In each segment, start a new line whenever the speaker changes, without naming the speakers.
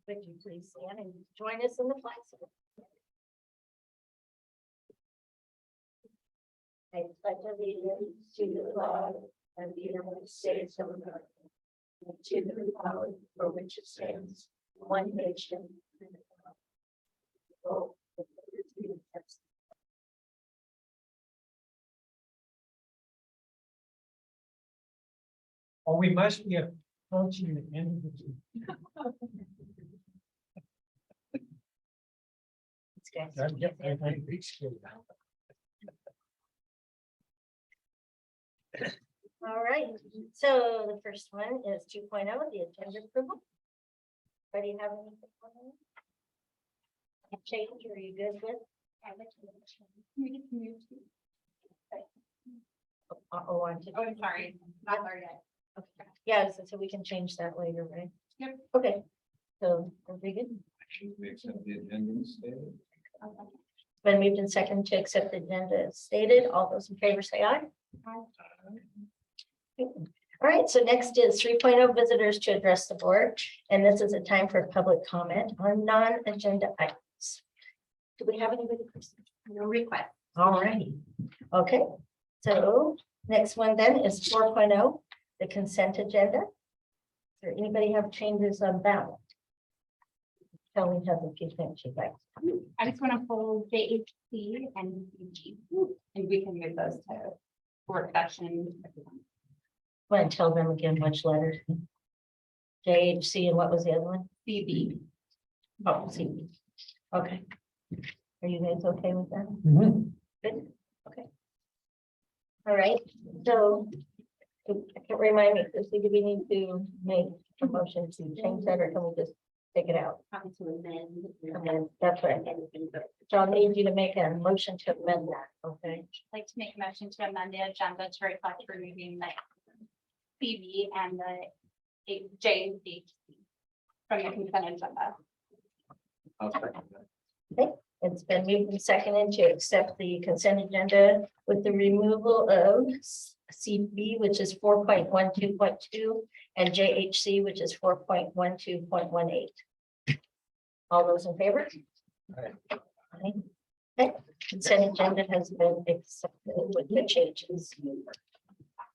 Would you please stand and join us in the flag salute? I pledge allegiance to the flag of the United States of America, and to the republic for which it stands, one nation, under God, indivisible, with liberty and justice.
Or we must be approaching the end of the. I reached it.
All right, so the first one is 2.0, the agenda approval. Anybody have anything on that? Change, or are you good with? Oh, I'm
sorry, not there yet.
Okay. Yeah, so we can change that later, right?
Yep.
Okay, so are we good?
We accept the attendance stated.
Been moved in second to accept the agenda as stated. All those in favor say aye. All right, so next is 3.0 visitors to address the board, and this is a time for public comment on non-agenda items. Do we have anybody?
No request.
All righty. Okay, so next one then is 4.0, the consent agenda. Does anybody have changes on that? Kelly has a few things she'd like.
I just want to pull JHC and CG, and we can move those to work session.
Want to tell them again which letters? JHC and what was the other one?
CB.
Oh, CB. Okay. Are you guys okay with that? Good. Okay. All right. So I can't remind me, Chrissy, do we need to make a motion to change that, or can we just take it out?
Happy to amend.
Okay, that's right. So I'll need you to make a motion to amend that. Okay.
I'd like to make a motion to amend the agenda to reflect removing the CB and the JHC from the consent agenda.
I'll second that.
It's been moved and seconded to accept the consent agenda with the removal of CB, which is 4.12.2, and JHC, which is 4.12.18. All those in favor?
Aye.
Aye. Okay, consent agenda has been accepted with the changes.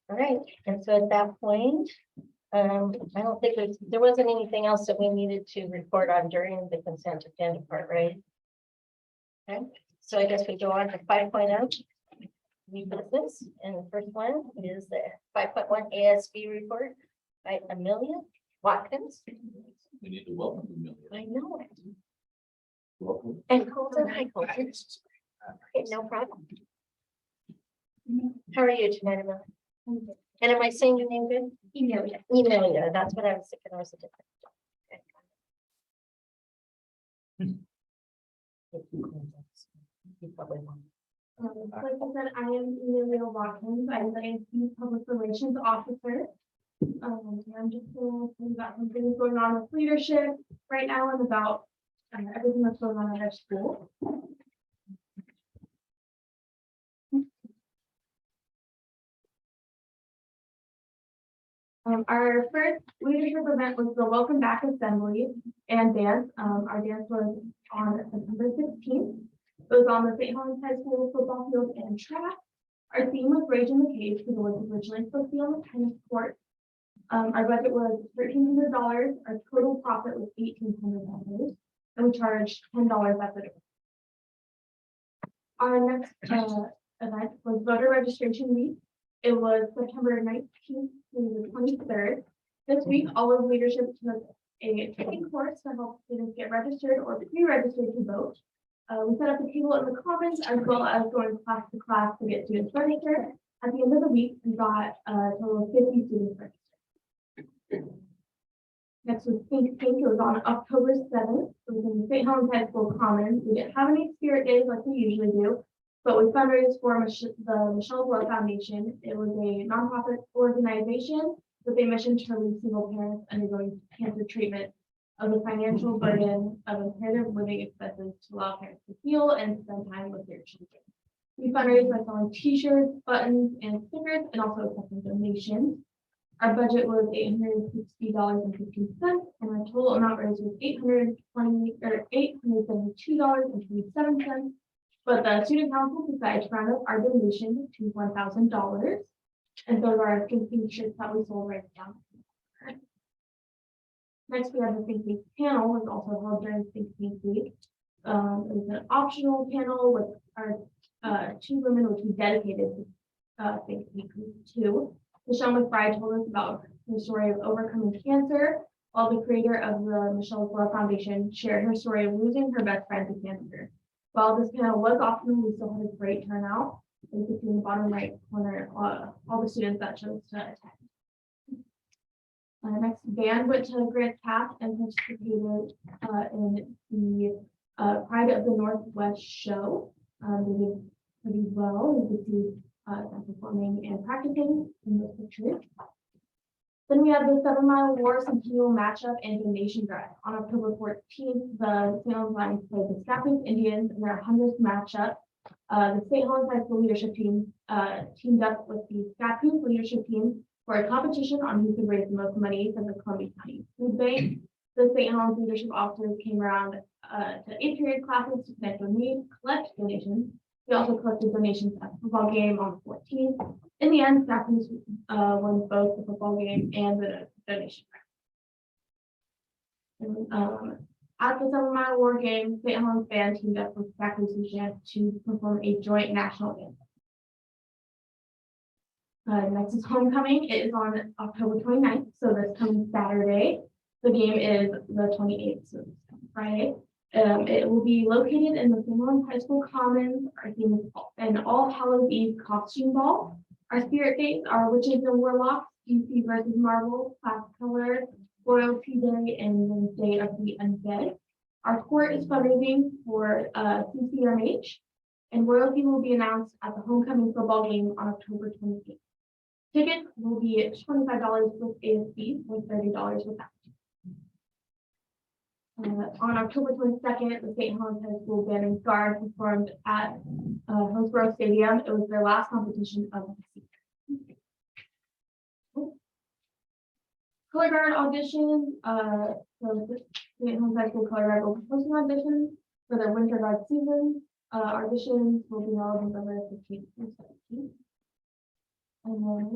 All right, and so at that point, I don't think there wasn't anything else that we needed to report on during the consent agenda part, right? Okay, so I guess we go on to 5.0. New business, and the first one is the 5.1 ASB report by Amelia Watkins.
We need to welcome Amelia.
I know it.
Welcome.
And Colton, hi Colton. Okay, no problem. How are you tonight, Amelia? And am I saying your name good? Emilia. Emilia, that's what I was thinking. I was a different. You probably won't.
Like I said, I am Emilia Watkins. I'm the ASB Public Relations Officer. I'm just going to talk about some things going on with leadership right now and about everything that's going on at our school. Our first leadership event was the Welcome Back Assembly and dance. Our dance was on September 16th. It was on the St. Helens High School football field and track. Our theme was Rage in the Cage because it was originally supposed to be on the tennis court. Our budget was $1,300. Our total profit was $1,800, and we charged $10 at the door. Our next event was voter registration week. It was September 19th through the 23rd. This week, all of leadership took a training course to help students get registered or pre-registered to vote. We set up a table in the commons as well as going class to class to get students registered. At the end of the week, we got a total of 50 students registered. Next was Think Pink. It was on October 7th. It was in the St. Helens High School Commons. We didn't have any spirit days like we usually do, but we fundraised for the Michelle Blow Foundation. It was a nonprofit organization with a mission to relieve single parents undergoing cancer treatment of the financial burden of imperative living expenses to allow parents to heal and spend time with their children. We fundraised by selling t-shirts, buttons, and stickers, and also accepting donations. Our budget was $860.15, and our total amount raised was $872.27. But the student council decided to round up our donation to $1,000. And those are our Think Pink shirts that we sold right now. Next, we have the Think Pink panel, was also held during Think Pink Week. It was an optional panel with our two women, which we dedicated to Think Pink Week 2. Michelle McBride told us about her story of overcoming cancer, while the creator of the Michelle McBride Foundation shared her story of losing her best friend to cancer. While this panel was optional, we still had a great turnout. You can see in the bottom right corner all the students that chose to attend. Next, band went to Grand Cap and participated in the Pride of the Northwest show. They did pretty well. You could see them performing and practicing in this picture. Then we have the 7 Mile War Centennial matchup and donation drive. On October 14th, the St. Helens Lions played the Scappoose Indians in their 100th matchup. The St. Helens High School leadership team teamed up with the Scappoose leadership team for a competition on who could raise the most money for the Columbia County Food Bank. The St. Helens leadership officers came around to 8th period classes to connect with me, collect donations. We also collected donations at the football game on the 14th. In the end, Scappoose won both the football game and the donation. At the 7 Mile War game, St. Helens band teamed up with Scappoose to perform a joint national anthem. Next is homecoming. It is on October 29th, so this coming Saturday. The game is the 28th, so this coming Friday. It will be located in the St. Helens High School Commons. Our theme is an All Hallows Eve costume ball. Our spirit dates are Witches and Warlocks, DC versus Marvel, Class Color, Royalty Day, and the Day of the Undead. Our court is fundraising for CCMH, and royalty will be announced at the homecoming football game on October 28th. Tickets will be $25 with ASB, or $30 without. On October 22nd, the St. Helens High School Band and Guard performed at Hillsborough Stadium. It was their last competition of the season. Color Guard audition. So the St. Helens High School Color Guard will be hosting auditions for their Winter Guard season. Auditions will be held November 15th through 17th. And then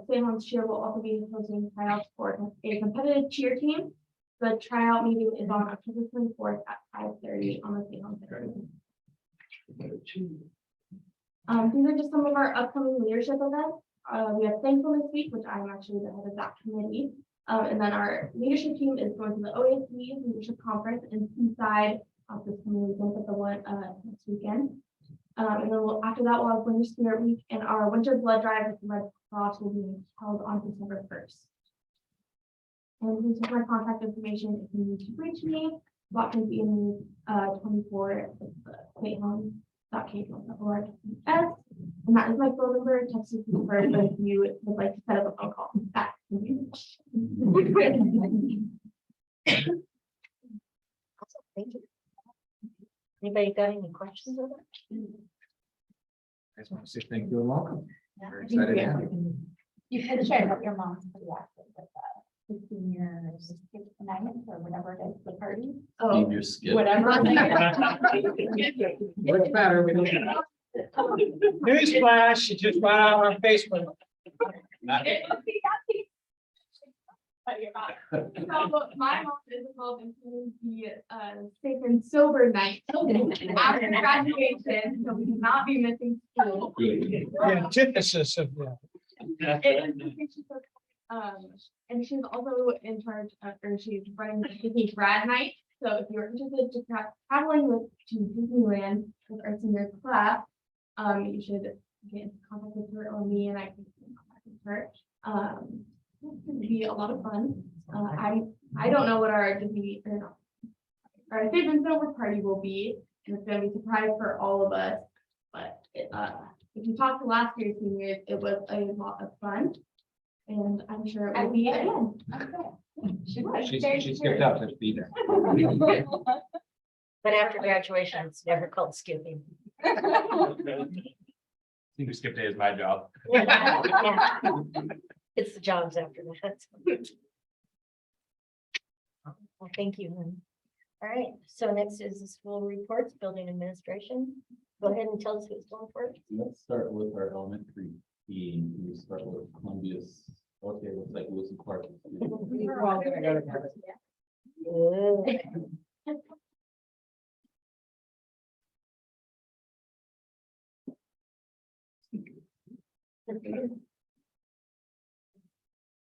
St. Helens Cheer will also be hosting tryouts for a competitive cheer team. The tryout meeting is on October 24th at 5:30 on the St. Helens. These are just some of our upcoming leadership events. We have Thankfulness Week, which I'm actually the head of that committee. And then our leadership team is going to the OAC Leadership Conference in Seaside this coming weekend, but the one next weekend. And then after that, we'll have Winter Spirit Week, and our Winter Blood Drive with the Red Cross will be held on December 1st. And this is my contact information if you need to reach me. Watkins Ian 24 sthelens.k.org. And that is my phone number. Text is preferred, but if you would like to set up a phone call, that's
Awesome, thank you. Anybody got any questions of that?
I just want to say thank you and welcome.
Yeah.
Very excited to have you.
You should share that your mom's pretty active with the seniors, tonight or whatever it is, the party.
Leave your skip.
Whatever.
What's better? We don't know.
Newsflash, she just went out on Facebook.
So my mom is involved in the safe and sober night after graduation, so we will not be missing school.
Good.
The antithesis of that.
And she's also in charge or she's running the Disney grad night. So if you're interested in traveling to Disneyland with our senior class, you should get in contact with her or me, and I can get in contact with her. It's going to be a lot of fun. I don't know what our Disney or our Safe and Sober party will be, and it's going to be a surprise for all of us. But if you talk to last year's seniors, it was a lot of fun, and I'm sure it will be again.
She's skipped out to be there.
But after graduation, it's never called skipping.
Skip day is my job.
Yeah. It's the jobs after that. Well, thank you. Lynn. All right, so next is the school reports, building administration. Go ahead and tell us who's going for it.
Let's start with our elementary team. We start with Columbia's. Okay, looks like Wilson Park.
Good.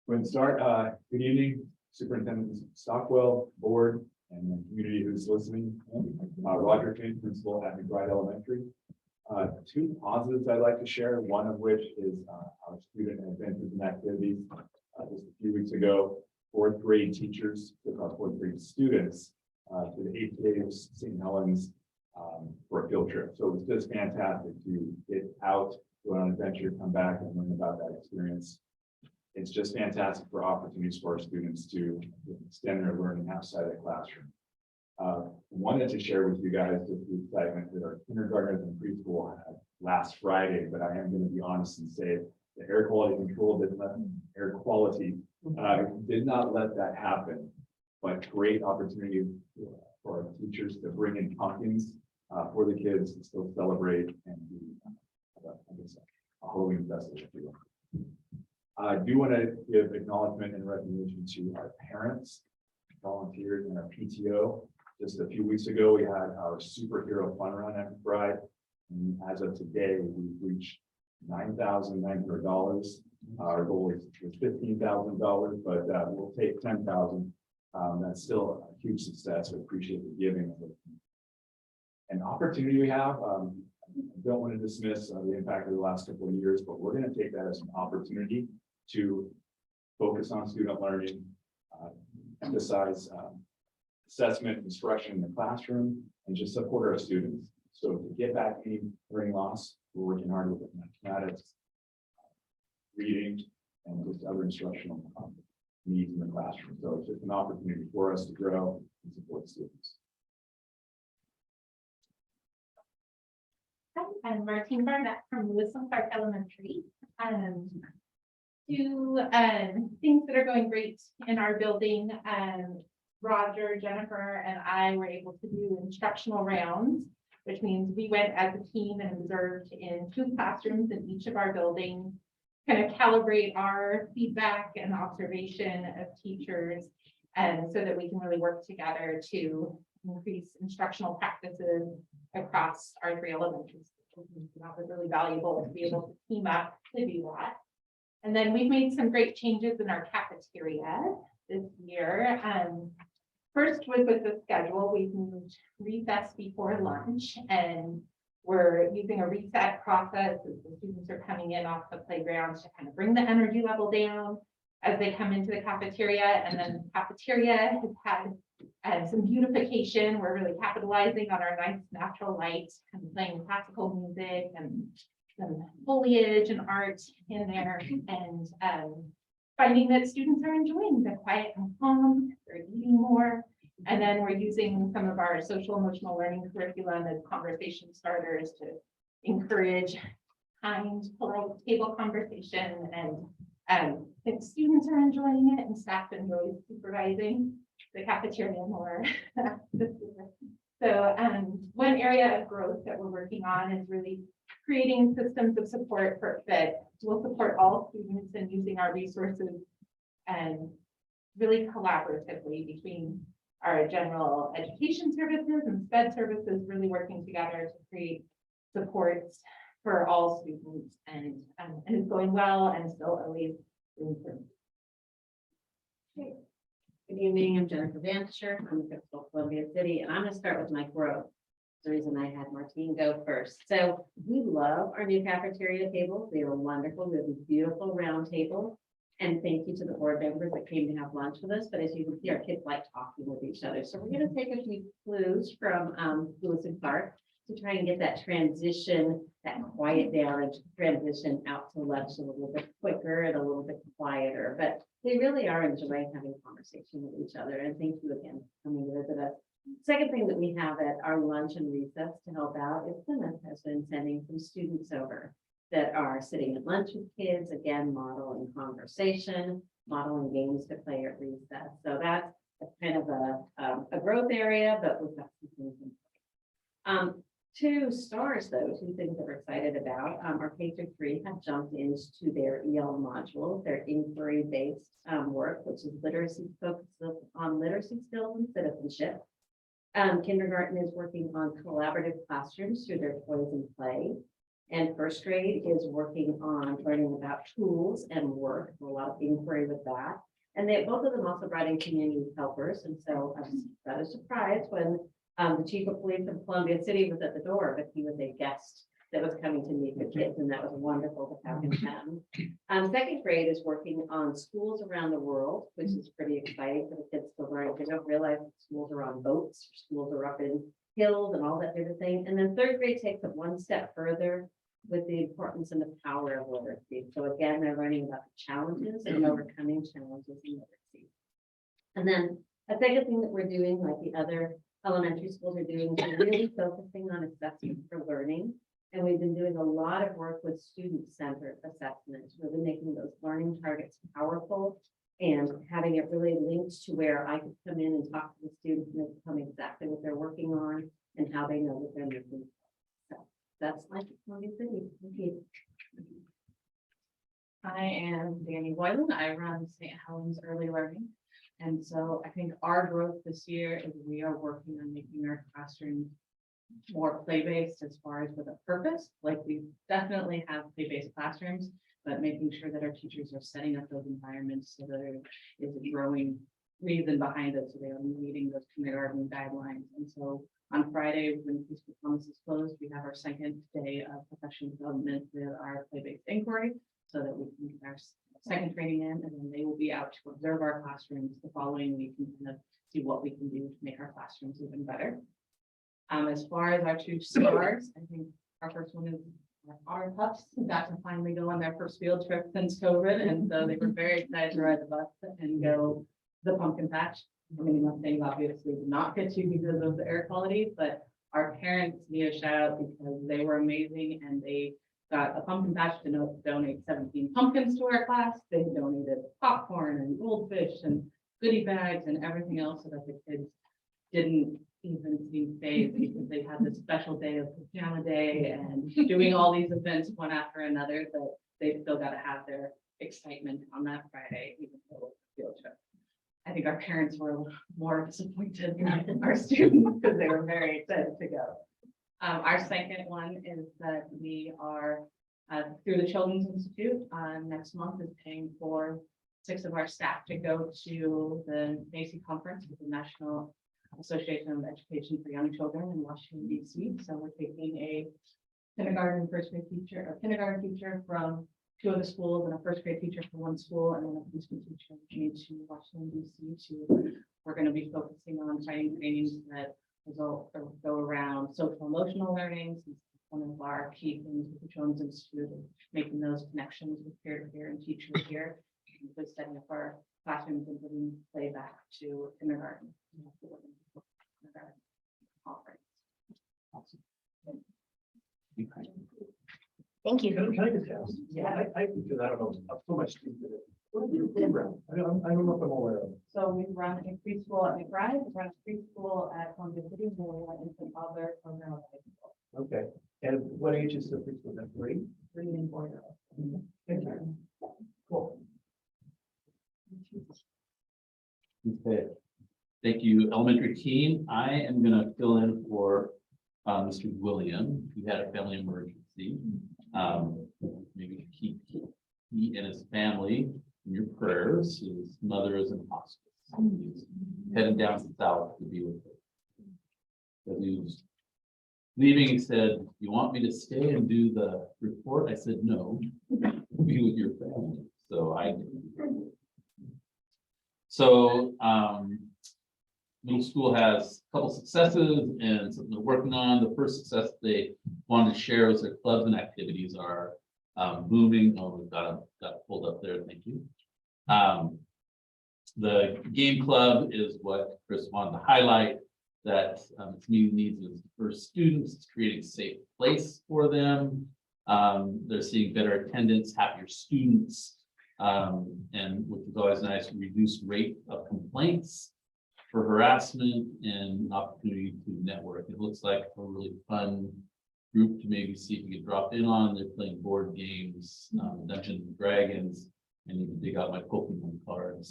We're going to start. Good evening, Superintendent Stockwell, board, and the community who's listening. Roger King, principal at McBride Elementary. Two positives I'd like to share, one of which is our student adventures and activities. Just a few weeks ago, fourth grade teachers took our fourth grade students to the 8 Caves, St. Helens, for a field trip. So it was just fantastic to get out, go on an adventure, come back and learn about that experience. It's just fantastic for opportunities for our students to extend their learning outside of the classroom. Wanted to share with you guys just the excitement that our kindergartners and preschool had last Friday, but I am going to be honest and say the air quality control did not let that happen. But great opportunity for our teachers to bring in pumpkins for the kids to still celebrate and do a Halloween festival. If you will. I do want to give acknowledgement and recognition to our parents, volunteers, and our PTO. Just a few weeks ago, we had our superhero fun run at McBride. And as of today, we've reached $9,900. Our goal is $15,000, but we'll take $10,000. That's still a huge success. We appreciate the giving. An opportunity we have. I don't want to dismiss the impact of the last couple of years, but we're going to take that as an opportunity to focus on student learning, emphasize assessment, instruction in the classroom, and just support our students. So to get back any learning loss, we're working hard with mathematics, reading, and just other instructional needs in the classroom. So it's just an opportunity for us to grow and support students.
Hi, I'm Martine Barnett from Wilson Park Elementary. Two things that are going great in our building. Roger, Jennifer, and I were able to do instructional rounds, which means we went as a team and observed in 2 classrooms in each of our buildings, kind of calibrate our feedback and observation of teachers, and so that we can really work together to increase instructional practices across our 3 elementary schools. That was really valuable to be able to team up to do that. And then we've made some great changes in our cafeteria this year. First was with the schedule. We've moved recess before lunch, and we're using a reset process as the students are coming in off the playgrounds to kind of bring the energy level down as they come into the cafeteria. And then the cafeteria has had some beautification. We're really capitalizing on our nice natural light and playing classical music and some foliage and art in there, and finding that students are enjoying the quiet and calm, they're eating more. And then we're using some of our social emotional learning curriculum as conversation starters to encourage kind, polite table conversation. And if students are enjoying it and staff enjoys supervising the cafeteria more. So one area of growth that we're working on is really creating systems of support that will support all students and using our resources and really collaboratively between our general education services and SPED services, really working together to create supports for all students, and it's going well and still always improved.
Good evening, I'm Jennifer Vanscher from the principal of Columbia City, and I'm going to start with my growth. The reason I had Martine go first. So we love our new cafeteria tables. They are wonderful. We have these beautiful round tables. And thank you to the board members that came to have lunch with us. But as you can see, our kids like talking with each other. So we're going to take a few clues from Lewis and Clark to try and get that transition, that quiet down and transition out to lunch a little bit quicker and a little bit quieter. But they really are enjoying having conversation with each other. And thank you again for coming to visit us. Second thing that we have at our lunch and recess to help out is Plymouth has been sending some students over. that are sitting at lunch with kids, again, modeling conversation, modeling games to play at recess. So that's kind of a growth area, but we've got some things in place. Two stars, though, two things that we're excited about, our K-3 have jumped into their EL module, their inquiry-based work, which is literacy focused on literacy skills and citizenship. Kindergarten is working on collaborative classrooms through their toys and play. And first grade is working on learning about tools and work, a lot of inquiry with that. And both of them also brought in community helpers. And so I was rather surprised when the chief of police of Columbia City was at the door, but he was a guest that was coming to meet the kids, and that was wonderful to have him come. Second grade is working on schools around the world, which is pretty exciting for the kids to learn. They don't realize that schools are on boats, schools are up in hills and all that sort of thing. And then third grade takes it one step further with the importance and the power of literacy. So again, they're learning about the challenges and overcoming challenges in literacy. And then a second thing that we're doing, like the other elementary schools are doing, is we're really focusing on assessment for learning. And we've been doing a lot of work with student-centered assessments, really making those learning targets powerful and having it really linked to where I could come in and talk to the students and tell me exactly what they're working on and how they know that they're making. So that's like Columbia City. Thank you.
I am Danny Boylan. I run St. Helens Early Learning. And so I think our growth this year is we are working on making our classrooms more play-based as far as with a purpose. Like we definitely have play-based classrooms, but making sure that our teachers are setting up those environments so that there is a growing reason behind it. So they are meeting those kindergarten guidelines. And so on Friday, when Peaceful Promise is closed, we have our second day of professional development with our play-based inquiry so that we can get our second training in, and then they will be out to observe our classrooms the following week and kind of see what we can do to make our classrooms even better. As far as our two stars, I think our first one is our pups got to finally go on their first field trip since COVID, and so they were very excited to ride the bus and go the pumpkin patch. I mean, one thing obviously did not get to because of the air quality, but our parents need a shout out because they were amazing and they got a pumpkin patch to donate 17 pumpkins to our class. They donated popcorn and goldfish and goodie bags and everything else so that the kids didn't even seem phased because they had this special day of pajama day and doing all these events one after another, that they still got to have their excitement on that Friday, even though it was a field trip. I think our parents were more disappointed than our students because they were very excited to go. Our second one is that we are through the Children's Institute next month is paying for 6 of our staff to go to the NACE conference with the National Association of Education for Young Children in Washington, DC. So we're taking a kindergarten first grade teacher, a kindergarten teacher from 2 of the schools and a first grade teacher from 1 school and then a preschool teacher to Washington, DC. We're going to be focusing on finding trainings that go around social emotional learning. One of our key things with the Children's Institute is making those connections with peer-to-peer and teachers here, with setting up our classrooms and bringing play back to kindergarten.
Thank you.
Can I just ask?
Yeah.
Because I don't know, so much. What do you program? I don't know if I'm aware of it.
So we run a preschool at McBride, we run a preschool at Columbia City, and we run infant toddler program at high school.
Okay, and what age is the preschool? That's 3?
3 and 4 year olds.
Thank you. Cool.
Okay. Thank you, elementary team. I am gonna fill in for Mr. William. He had a family emergency. Maybe keep he and his family in your prayers. His mother is in hospice. He's heading down south to be with her. As he was leaving, he said, "You want me to stay and do the report?" I said, "No, be with your family." So I did. So middle school has a couple successes and something they're working on. The first success they wanted to share was their clubs and activities are booming. Oh, we've got pulled up there. Thank you. The game club is what Chris wanted to highlight, that its meeting needs is for students, it's creating a safe place for them. They're seeing better attendance, happier students, and which is always nice, reduced rate of complaints for harassment and opportunity to network. It looks like a really fun group to maybe see if you could drop in on. They're playing board games, Dungeons and Dragons, and you can dig out my Pokemon cards.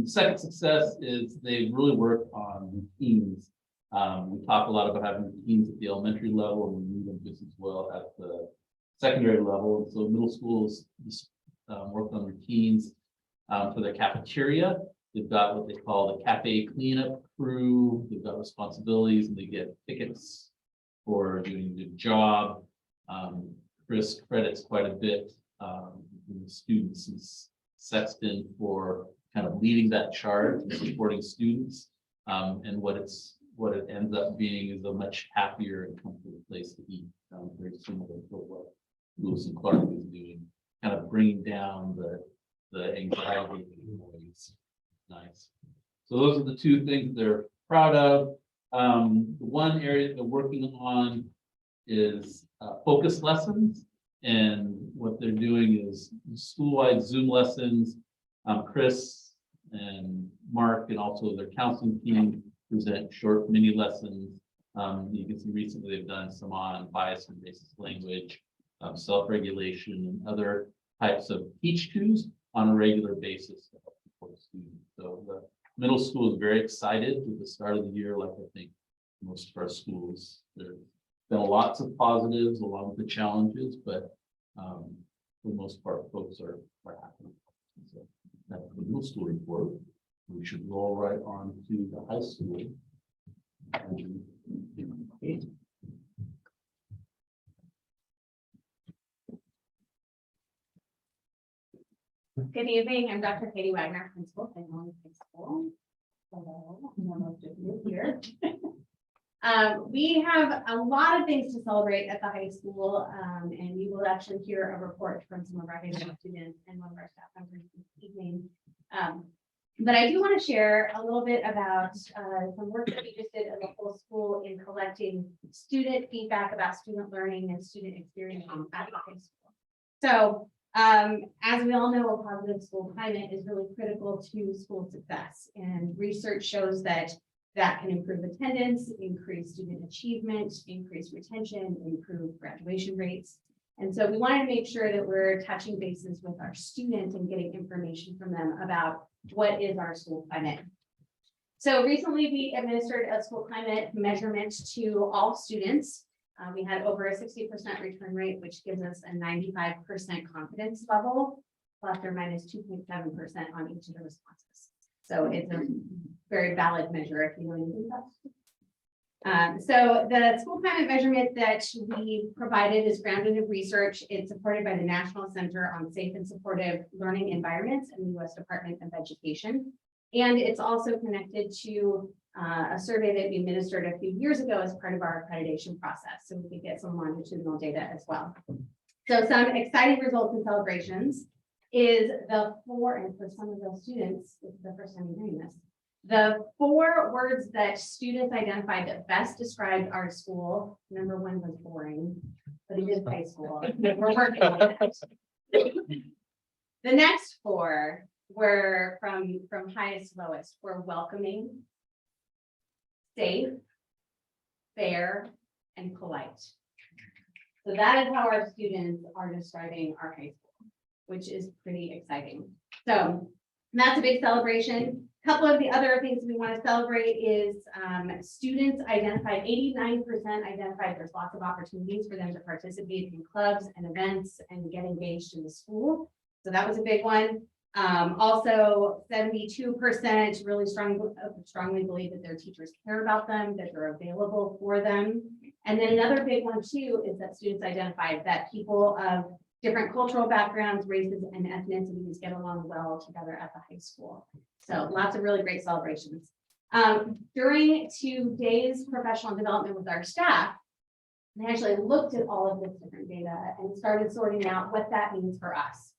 Second success is they really work on routines. We talk a lot about having routines at the elementary level, and we need them just as well at the secondary level. So middle schools work on routines for their cafeteria. They've got what they call the cafe cleanup crew. They've got responsibilities, and they get tickets for doing a good job. Chris credits quite a bit the students as Sexton for kind of leading that charge and supporting students. And what it ends up being is a much happier and comfortable place to eat. Very similar to what Lewis and Clark is doing, kind of bringing down the anxiety and noise. Nice. So those are the two things they're proud of. The one area they're working on is focus lessons, and what they're doing is school-wide Zoom lessons. Chris and Mark and also their counseling team present short mini lessons. You can see recently they've done some on bias and racist language, self-regulation, and other types of teach tos on a regular basis to help support students. So the middle school is very excited with the start of the year, like I think most of our schools. There's been lots of positives along with the challenges, but for the most part, folks are happy. So that's the middle school report. We should roll right on to the high school.
Good evening, I'm Dr. Katie Wagner, principal at Helens High School. Hello, I'm most of you here. We have a lot of things to celebrate at the high school, and you will actually hear a report from some of our high school students and one of our staff members this evening. But I do want to share a little bit about some work that we just did as a whole school in collecting student feedback about student learning and student experience at the high school. So as we all know, a positive school climate is really critical to school success, and research shows that can improve attendance, increase student achievement, increase retention, improve graduation rates. And so we wanted to make sure that we're touching bases with our students and getting information from them about what is our school climate. So recently we administered a school climate measurement to all students. We had over a 60% return rate, which gives us a 95% confidence level, plus or minus 2.7% on each of the responses. So it's a very valid measure if you know anything about it. So the school climate measurement that we provided is grounded in research. It's supported by the National Center on Safe and Supportive Learning Environments and the U.S. Department of Education. And it's also connected to a survey that we administered a few years ago as part of our accreditation process. So we could get some longitudinal data as well. So some exciting results and celebrations is and for some of those students, this is the first time you're hearing this, the 4 words that students identified that best described our school. Number 1 was boring, but it is high school. We're working on that. The next 4 were from highest to lowest, were welcoming, safe, fair, and polite. So that is how our students are describing our high school, which is pretty exciting. So that's a big celebration. A couple of the other things we want to celebrate is students identified, 89% identified there's lots of opportunities for them to participate in clubs and events and get engaged in the school. So that was a big one. Also 72% really strongly believe that their teachers care about them, that they're available for them. And then another big one too is that students identified that people of different cultural backgrounds, races, and ethnicities get along well together at the high school. So lots of really great celebrations. During today's professional development with our staff, they actually looked at all of this different data and started sorting out what that means for us.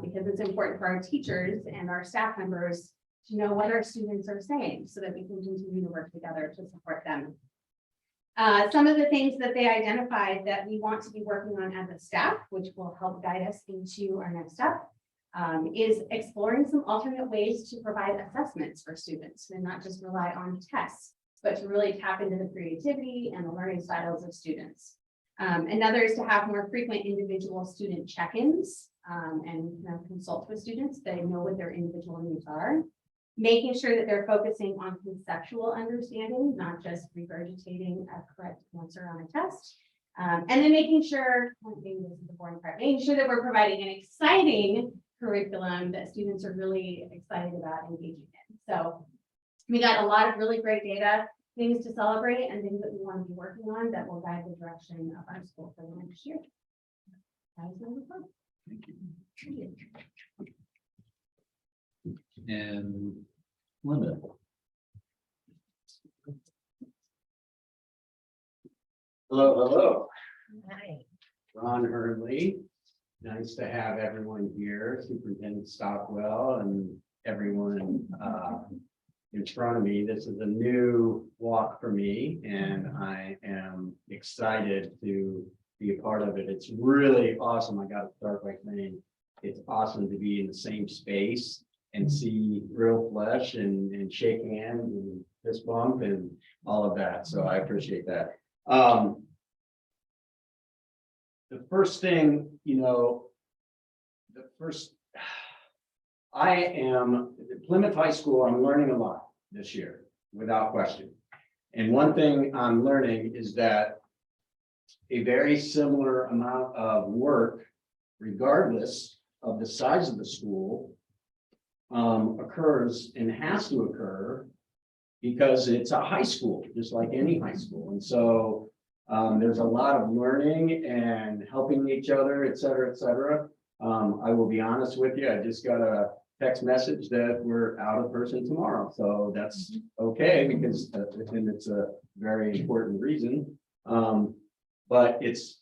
Because it's important for our teachers and our staff members to know what our students are saying so that we can continue to work together to support them.
Some of the things that they identified that we want to be working on as a staff, which will help guide us into our next step, is exploring some alternate ways to provide assessments for students and not just rely on tests, but to really tap into the creativity and the learning styles of students. Another is to have more frequent individual student check-ins and consult with students. They know what their individual needs are. Making sure that they're focusing on conceptual understanding, not just regurgitating a correct answer on a test. And then making sure, maybe this is the boring part, making sure that we're providing an exciting curriculum that students are really excited about engaging in. So we got a lot of really great data, things to celebrate and things that we want to be working on that will guide the direction of our school for the next year. That was number 5.
Thank you. And Linda.
Hello.
Hi.
Ron Hurley. Nice to have everyone here, Superintendent Stockwell and everyone in front of me. This is a new walk for me and I am excited to be a part of it. It's really awesome. I got to start by saying it's awesome to be in the same space and see real flesh and shake hands and fist bump and all of that. So I appreciate that. The first thing, I am at Plymouth High School. I'm learning a lot this year, without question. And one thing I'm learning is that a very similar amount of work, regardless of the size of the school, occurs and has to occur because it's a high school, just like any high school. And so there's a lot of learning and helping each other, et cetera, et cetera. I will be honest with you, I just got a text message that we're out of person tomorrow. So that's okay because and it's a very important reason. But it's,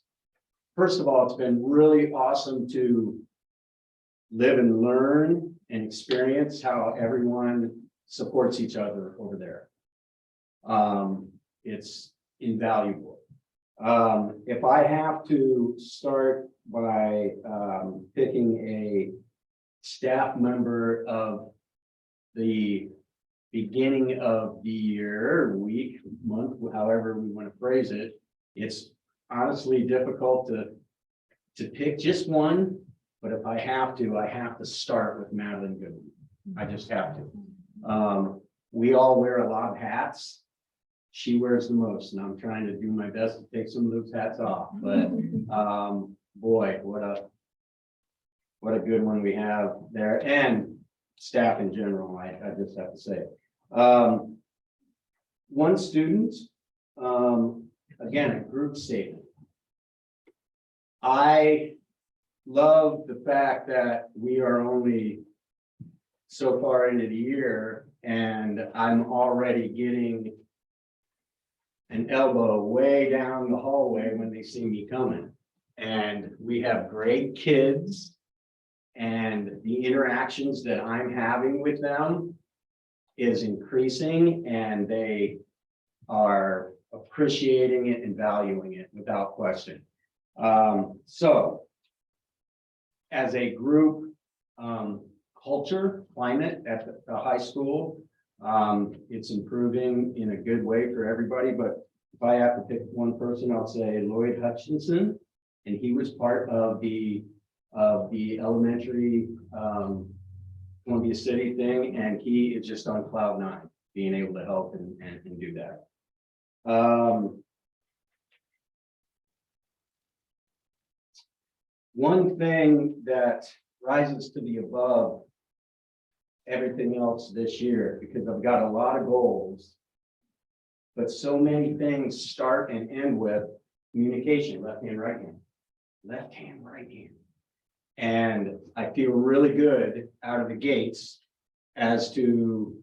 first of all, it's been really awesome to live and learn and experience how everyone supports each other over there. It's invaluable. If I have to start by picking a staff member of the beginning of the year, week, month, however we want to phrase it, it's honestly difficult to pick just one. But if I have to start with Madeline Goodwin. I just have to. We all wear a lot of hats. She wears the most, and I'm trying to do my best to take some of those hats off. But boy, what a good one we have there, and staff in general. I just have to say, one student, again, a group statement. I love the fact that we are only so far into the year and I'm already getting an elbow way down the hallway when they see me coming. And we have great kids and the interactions that I'm having with them is increasing and they are appreciating it and valuing it without question. So as a group culture climate at the high school, it's improving in a good way for everybody. But if I have to pick one person, I'll say Lloyd Hutchinson, and he was part of the elementary Columbia City thing, and he is just on cloud 9, being able to help and do that. One thing that rises to the above everything else this year, because I've got a lot of goals, but so many things start and end with communication, left hand, right hand, left hand, right hand. And I feel really good out of the gates as to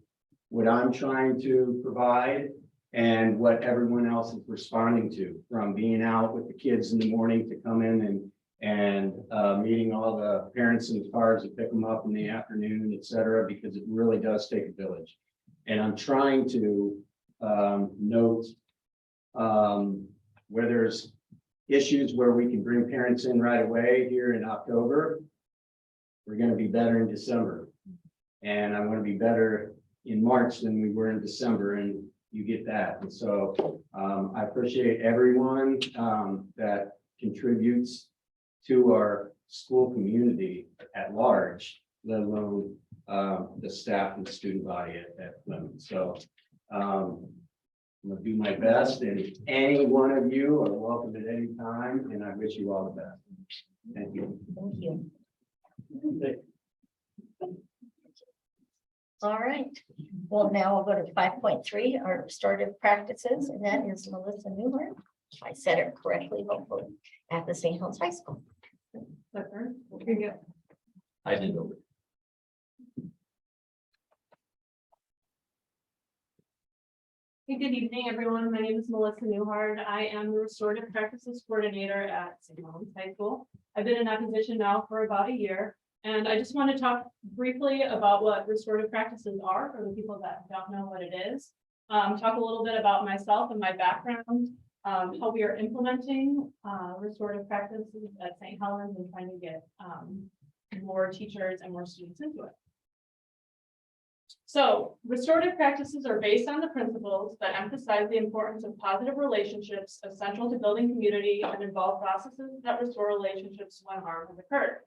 what I'm trying to provide and what everyone else is responding to, from being out with the kids in the morning to come in and meeting all the parents in the cars to pick them up in the afternoon, et cetera, because it really does take a village. And I'm trying to note Where there's issues where we can bring parents in right away here in October, we're gonna be better in December. And I want to be better in March than we were in December, and you get that. And so I appreciate everyone that contributes to our school community at large, let alone the staff and student body at Plymouth. So I'm gonna do my best, and any one of you are welcome at any time, and I wish you all the best. Thank you.
Thank you. All right, well, now we'll go to 5.3, our restorative practices, and that is Melissa Newhart. If I said it correctly, hopefully, at the St. Helens High School.
Here you go.
I did over.
Hey, good evening, everyone. My name is Melissa Newhart. I am the restorative practices coordinator at St. Helens High School. I've been in that position now for about a year, and I just want to talk briefly about what restorative practices are for the people that don't know what it is. Talk a little bit about myself and my background, how we are implementing restorative practices at St. Helens and trying to get more teachers and more students into it. So restorative practices are based on the principles that emphasize the importance of positive relationships essential to building community and involve processes that restore relationships when harm has occurred.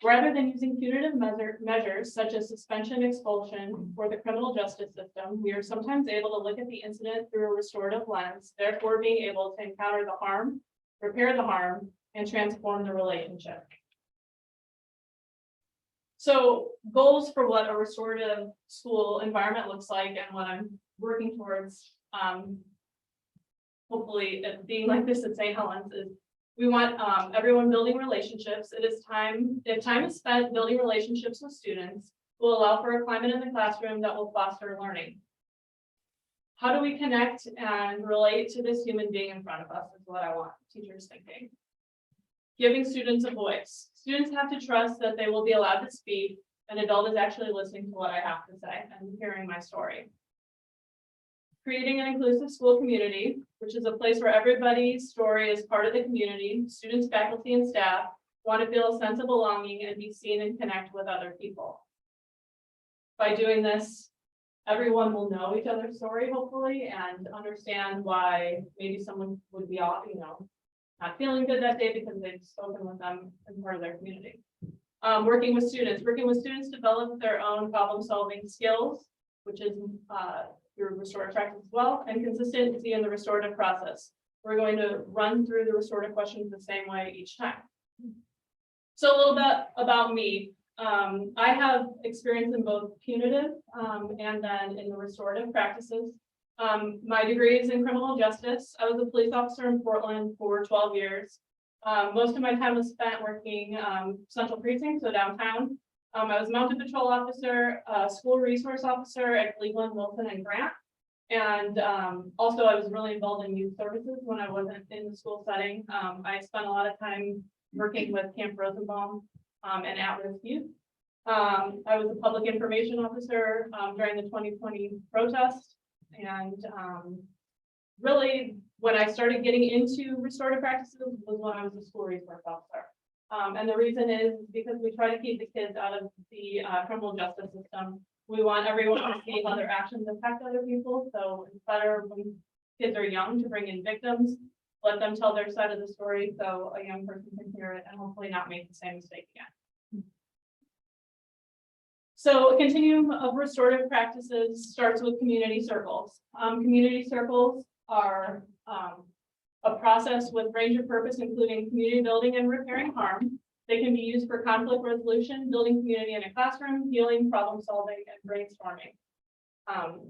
Rather than using punitive measures such as suspension, expulsion, or the criminal justice system, we are sometimes able to look at the incident through a restorative lens, therefore being able to encounter the harm, repair the harm, and transform the relationship. So goals for what a restorative school environment looks like and what I'm working towards, hopefully it being like this at St. Helens, is we want everyone building relationships. If time is spent building relationships with students, will allow for a climate in the classroom that will foster learning. How do we connect and relate to this human being in front of us is what I want teachers thinking. Giving students a voice. Students have to trust that they will be allowed to speak. An adult is actually listening to what I have to say and hearing my story. Creating an inclusive school community, which is a place where everybody's story is part of the community. Students, faculty, and staff want to feel a sense of belonging and be seen and connect with other people. By doing this, everyone will know each other's story, hopefully, and understand why maybe someone would be off, not feeling good that day because they've spoken with them as part of their community. Working with students develop their own problem-solving skills, which is through restorative practice as well, and consistency in the restorative process. We're going to run through the restorative questions the same way each time. So a little bit about me. I have experience in both punitive and then in the restorative practices. My degree is in criminal justice. I was a police officer in Portland for 12 years. Most of my time was spent working Central Precinct, so downtown. I was mounted patrol officer, school resource officer at Cleveland, Wilson, and Grant. And also I was really involved in youth services when I wasn't in the school setting. I spent a lot of time working with Camp Rosenbaum and at-risk youth. I was a public information officer during the 2020 protest. And really, when I started getting into restorative practices was when I was a school resource officer. And the reason is because we try to keep the kids out of the criminal justice system. We want everyone to see how their actions impact other people. So it's better when kids are young to bring in victims, let them tell their side of the story so a young person can hear it and hopefully not make the same mistake again. So a continuum of restorative practices starts with community circles. Community circles are a process with range of purpose, including community building and repairing harm. They can be used for conflict resolution, building community in a classroom, healing, problem solving, and brainstorming.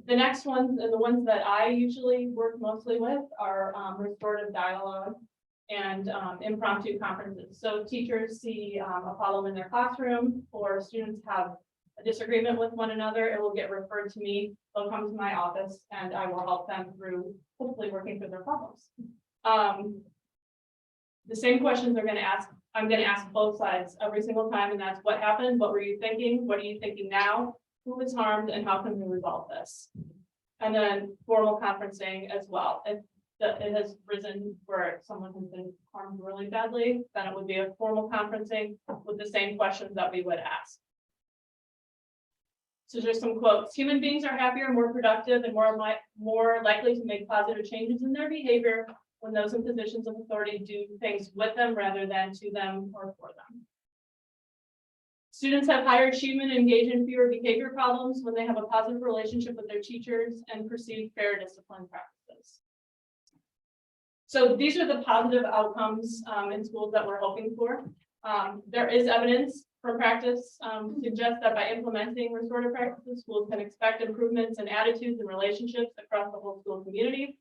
The next ones, and the ones that I usually work mostly with, are restorative dialogue and impromptu conferences. So teachers see a problem in their classroom, or students have a disagreement with one another, it will get referred to me. They'll come to my office and I will help them through hopefully working through their problems. The same questions I'm going to ask both sides every single time, and that's what happened, what were you thinking, what are you thinking now, who was harmed, and how can we resolve this? And then formal conferencing as well. that it has risen where someone has been harmed really badly, then it would be a formal conferencing with the same questions that we would ask. So there's some quotes. Human beings are happier, more productive, and more likely to make positive changes in their behavior when those in positions of authority do things with them rather than to them or for them. Students have higher achievement and engage in fewer behavior problems when they have a positive relationship with their teachers and perceive fair discipline practices. So these are the positive outcomes in schools that we're hoping for. There is evidence from practice suggests that by implementing restorative practices, schools can expect improvements in attitudes and relationships across the whole school community,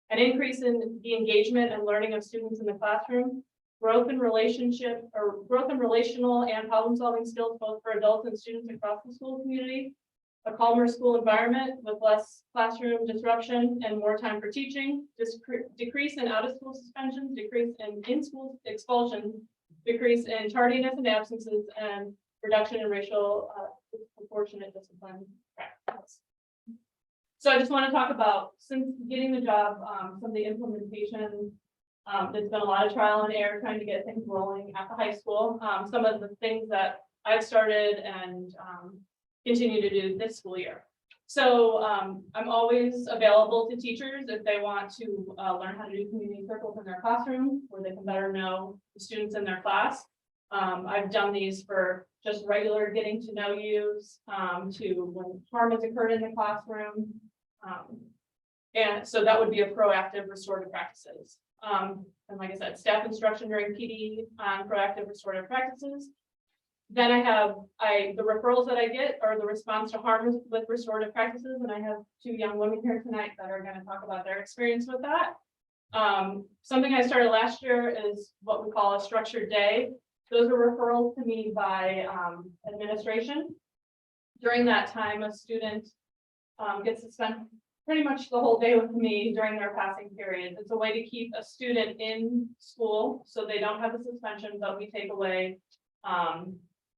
an increase in the engagement and learning of students in the classroom, growth in relational and problem-solving skills, both for adults and students across the school community, a calmer school environment with less classroom disruption and more time for teaching, decrease in out-of-school suspensions, decrease in in-school expulsions, decrease in tardiness and absences, and reduction in racial disproportionate discipline practices. So I just want to talk about, since getting the job, some of the implementation. There's been a lot of trial and error trying to get things rolling at the high school. Some of the things that I've started and continue to do this school year. So I'm always available to teachers if they want to learn how to do community circles in their classroom, where they can better know the students in their class. I've done these for just regular getting to know yous, to when harm has occurred in the classroom. And so that would be a proactive restorative practices. And like I said, staff instruction during PD on proactive restorative practices. Then I have the referrals that I get are the response to harm with restorative practices, and I have two young women here tonight that are going to talk about their experience with that. Something I started last year is what we call a structured day. Those are referrals to me by administration. During that time, a student gets to spend pretty much the whole day with me during their passing period. It's a way to keep a student in school so they don't have a suspension, but we take away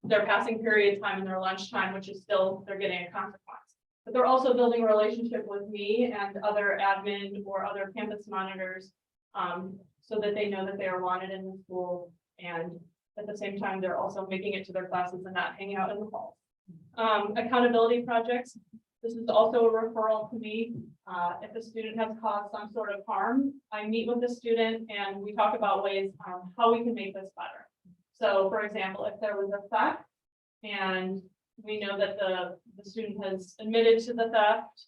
their passing period time and their lunch time, which is still, they're getting a consequence. But they're also building a relationship with me and other admin or other campus monitors so that they know that they are wanted in the school. And at the same time, they're also making it to their classes and not hanging out in the hall. Accountability projects. This is also a referral to me. If a student has caused some sort of harm, I meet with the student and we talk about ways how we can make this better. So for example, if there was a theft and we know that the student has admitted to the theft,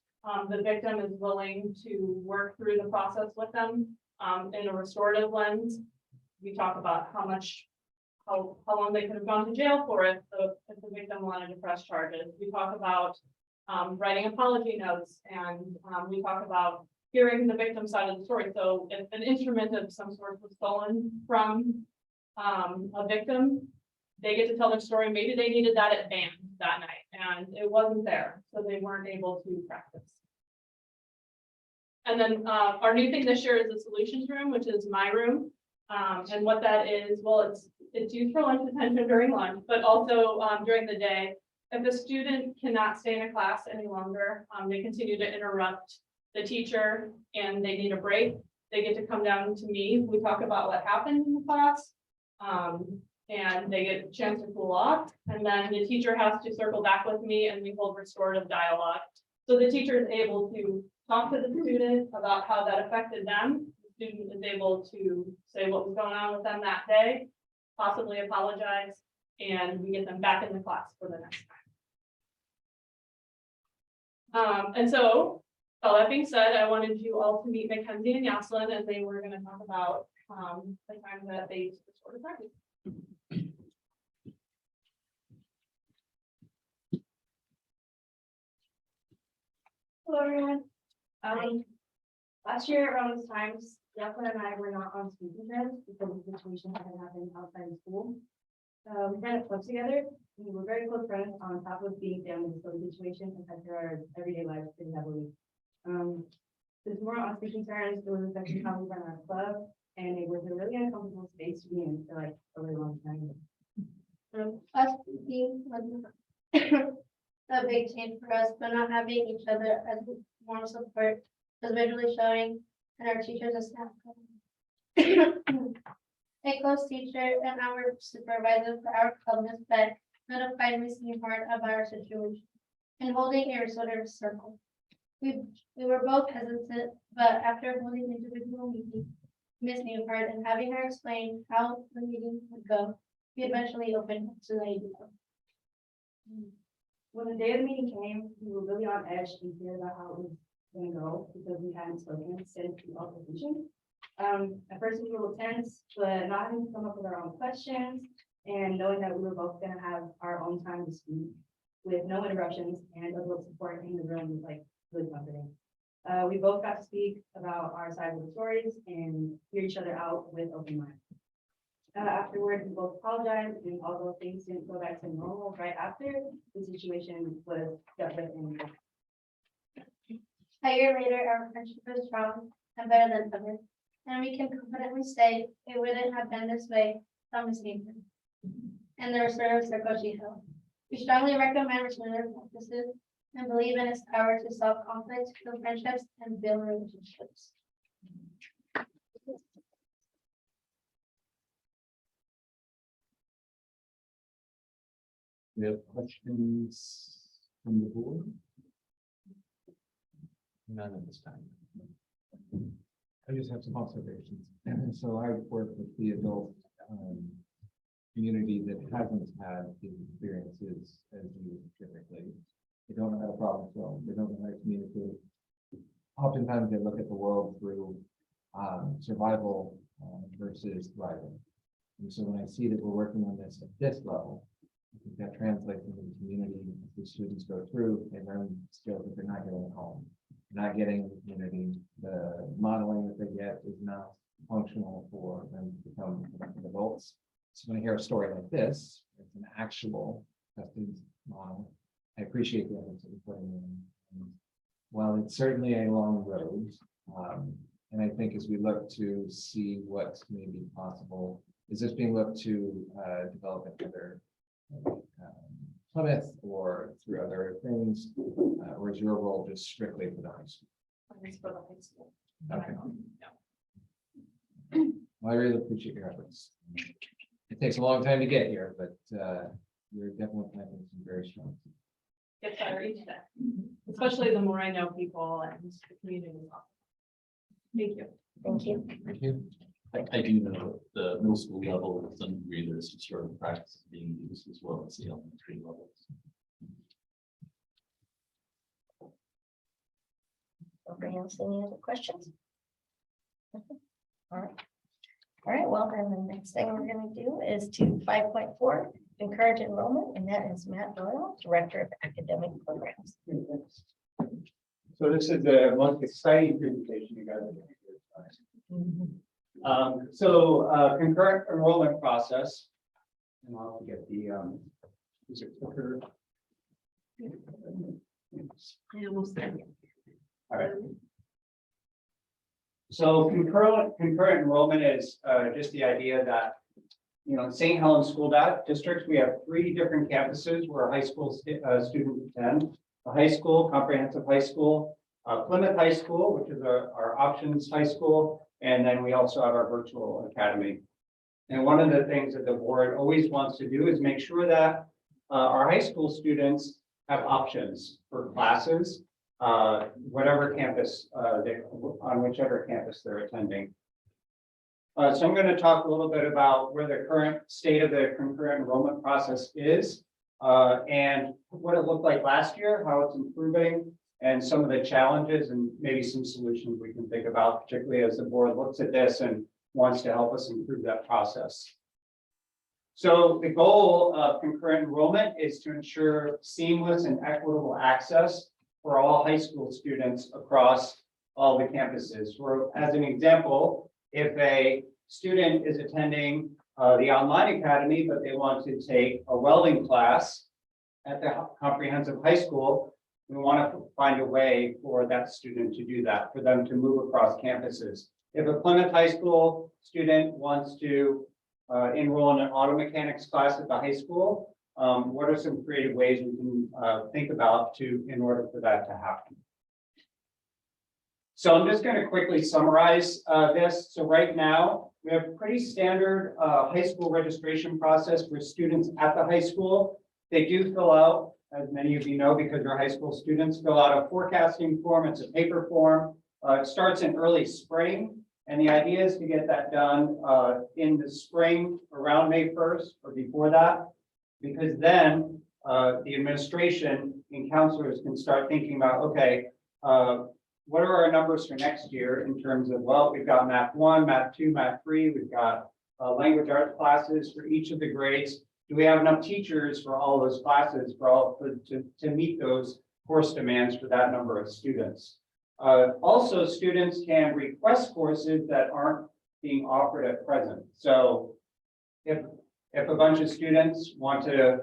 the victim is willing to work through the process with them in a restorative lens. We talk about how long they could have gone to jail for if the victim wanted to press charges. We talk about writing apology notes, and we talk about hearing the victim side of the story. So if an instrument of some sort was stolen from a victim, they get to tell their story. Maybe they needed that at band that night and it wasn't there, so they weren't able to practice. And then our new thing this year is the solutions room, which is my room. And what that is, well, it's used for lunch detention during lunch, but also during the day. If the student cannot stay in a class any longer, they continue to interrupt the teacher and they need a break, they get to come down to me. We talk about what happened in the class. And they get a chance to cool off, and then the teacher has to circle back with me and we hold restorative dialogue. So the teacher is able to talk to the student about how that affected them. The student is able to say what was going on with them that day, possibly apologize, and we get them back in the class for the next time. And so, all that being said, I wanted you all to meet Mackenzie and Yoselin, and they were going to talk about the time that they used restorative practice. Hello, everyone. Last year around this time, Yoselin and I were not on speaking terms because of the situation that had happened outside of school. We ran a club together. We were very close friends on top of being down in the situation and affected our everyday lives pretty heavily. Since we're on speaking terms, it was affecting how we run our club, and it was a really uncomfortable space to be in for like a really long time.
Us being a big change for us, but not having each other as more support was visually showing and our teachers and staff. A close teacher and our supervisor for our club, Ms. Beck, notified Miss Newhart about our situation and holding a sort of circle. We were both hesitant, but after holding individual meetings, Miss Newhart and having her explain how the meeting would go, we eventually opened up to the idea.
When the day of the meeting came, we were really on edge and feared about how it was gonna go because we hadn't spoken since the altercation. At first we were a little tense, but not having to come up with our own questions and knowing that we were both gonna have our own time to speak with no interruptions and adult support in the room was like really comforting. We both got to speak about our side of the stories and hear each other out with open minds. Afterward, we both apologized, and although things didn't go back to normal right after, the situation was definitely in.
A year later, our friendship was strong and better than ever, and we can confidently say it wouldn't have been this way without Miss Newhart and the restorative circle she held. We strongly recommend restorative practices and believe in its power to solve conflicts, build friendships, and build relationships.
We have questions from the board? None at this time.
I just have some observations. And so I work with the adult community that hasn't had the experiences as you typically. They don't know how to problem solve. They don't know how to communicate. Oftentimes they look at the world through survival versus thriving. And so when I see that we're working on this at this level, I think that translates into the community. As the students go through, they learn skills that they're not getting at home. Not getting in the community, the modeling that they get is not functional for them to become productive adults. So when I hear a story like this, it's an actual tested model. I appreciate the efforts that you're putting in. And while it's certainly a long road, and I think as we look to see what may be possible, is this being looked to develop another Plymouth or through other things, or is your role just strictly for the high school?
It's for the high school.
Okay. Well, I really appreciate your efforts. It takes a long time to get here, but you're definitely planting some very strong.
Get better each day, especially the more I know people and the community. Thank you.
Thank you.
Thank you.
I do know the middle school level, to some degree, there's some sort of practice being used as well as the elementary levels.
Nobody else, any other questions? All right. All right, well, then the next thing we're going to do is to 5.4, encourage enrollment, and that is Matt Doyle, Director of Academic Programs.
So this is the most exciting presentation you guys are going to do. Concurrent enrollment process. And I'll get the is it clicker?
I almost said.
All right. So concurrent enrollment is just the idea that, you know, in St. Helens School District, we have 3 different campuses where high school students attend. The high school, comprehensive high school, Plymouth High School, which is our options high school, and then we also have our virtual academy. And one of the things that the board always wants to do is make sure that our high school students have options for classes, whatever campus, on whichever campus they're attending. So I'm going to talk a little bit about where the current state of the concurrent enrollment process is, and what it looked like last year, how it's improving, and some of the challenges and maybe some solutions we can think about, particularly as the board looks at this and wants to help us improve that process. So the goal of concurrent enrollment is to ensure seamless and equitable access for all high school students across all the campuses. For, as an example, if a student is attending the online academy, but they want to take a welding class at the comprehensive high school, we want to find a way for that student to do that, for them to move across campuses. If a Plymouth High School student wants to enroll in an auto mechanics class at the high school, what are some creative ways we can think about in order for that to happen?
So I'm just going to quickly summarize this. So right now, we have pretty standard high school registration process for students at the high school. They do fill out, as many of you know, because they're high school students, fill out a forecasting form. It's a paper form. It starts in early spring. And the idea is to get that done in the spring around May 1st or before that, because then the administration and counselors can start thinking about, okay, what are our numbers for next year in terms of, well, we've got math 1, math 2, math 3, we've got language arts classes for each of the grades. Do we have enough teachers for all those classes to meet those course demands for that number of students? Also, students can request courses that aren't being offered at present. So if a bunch of students want a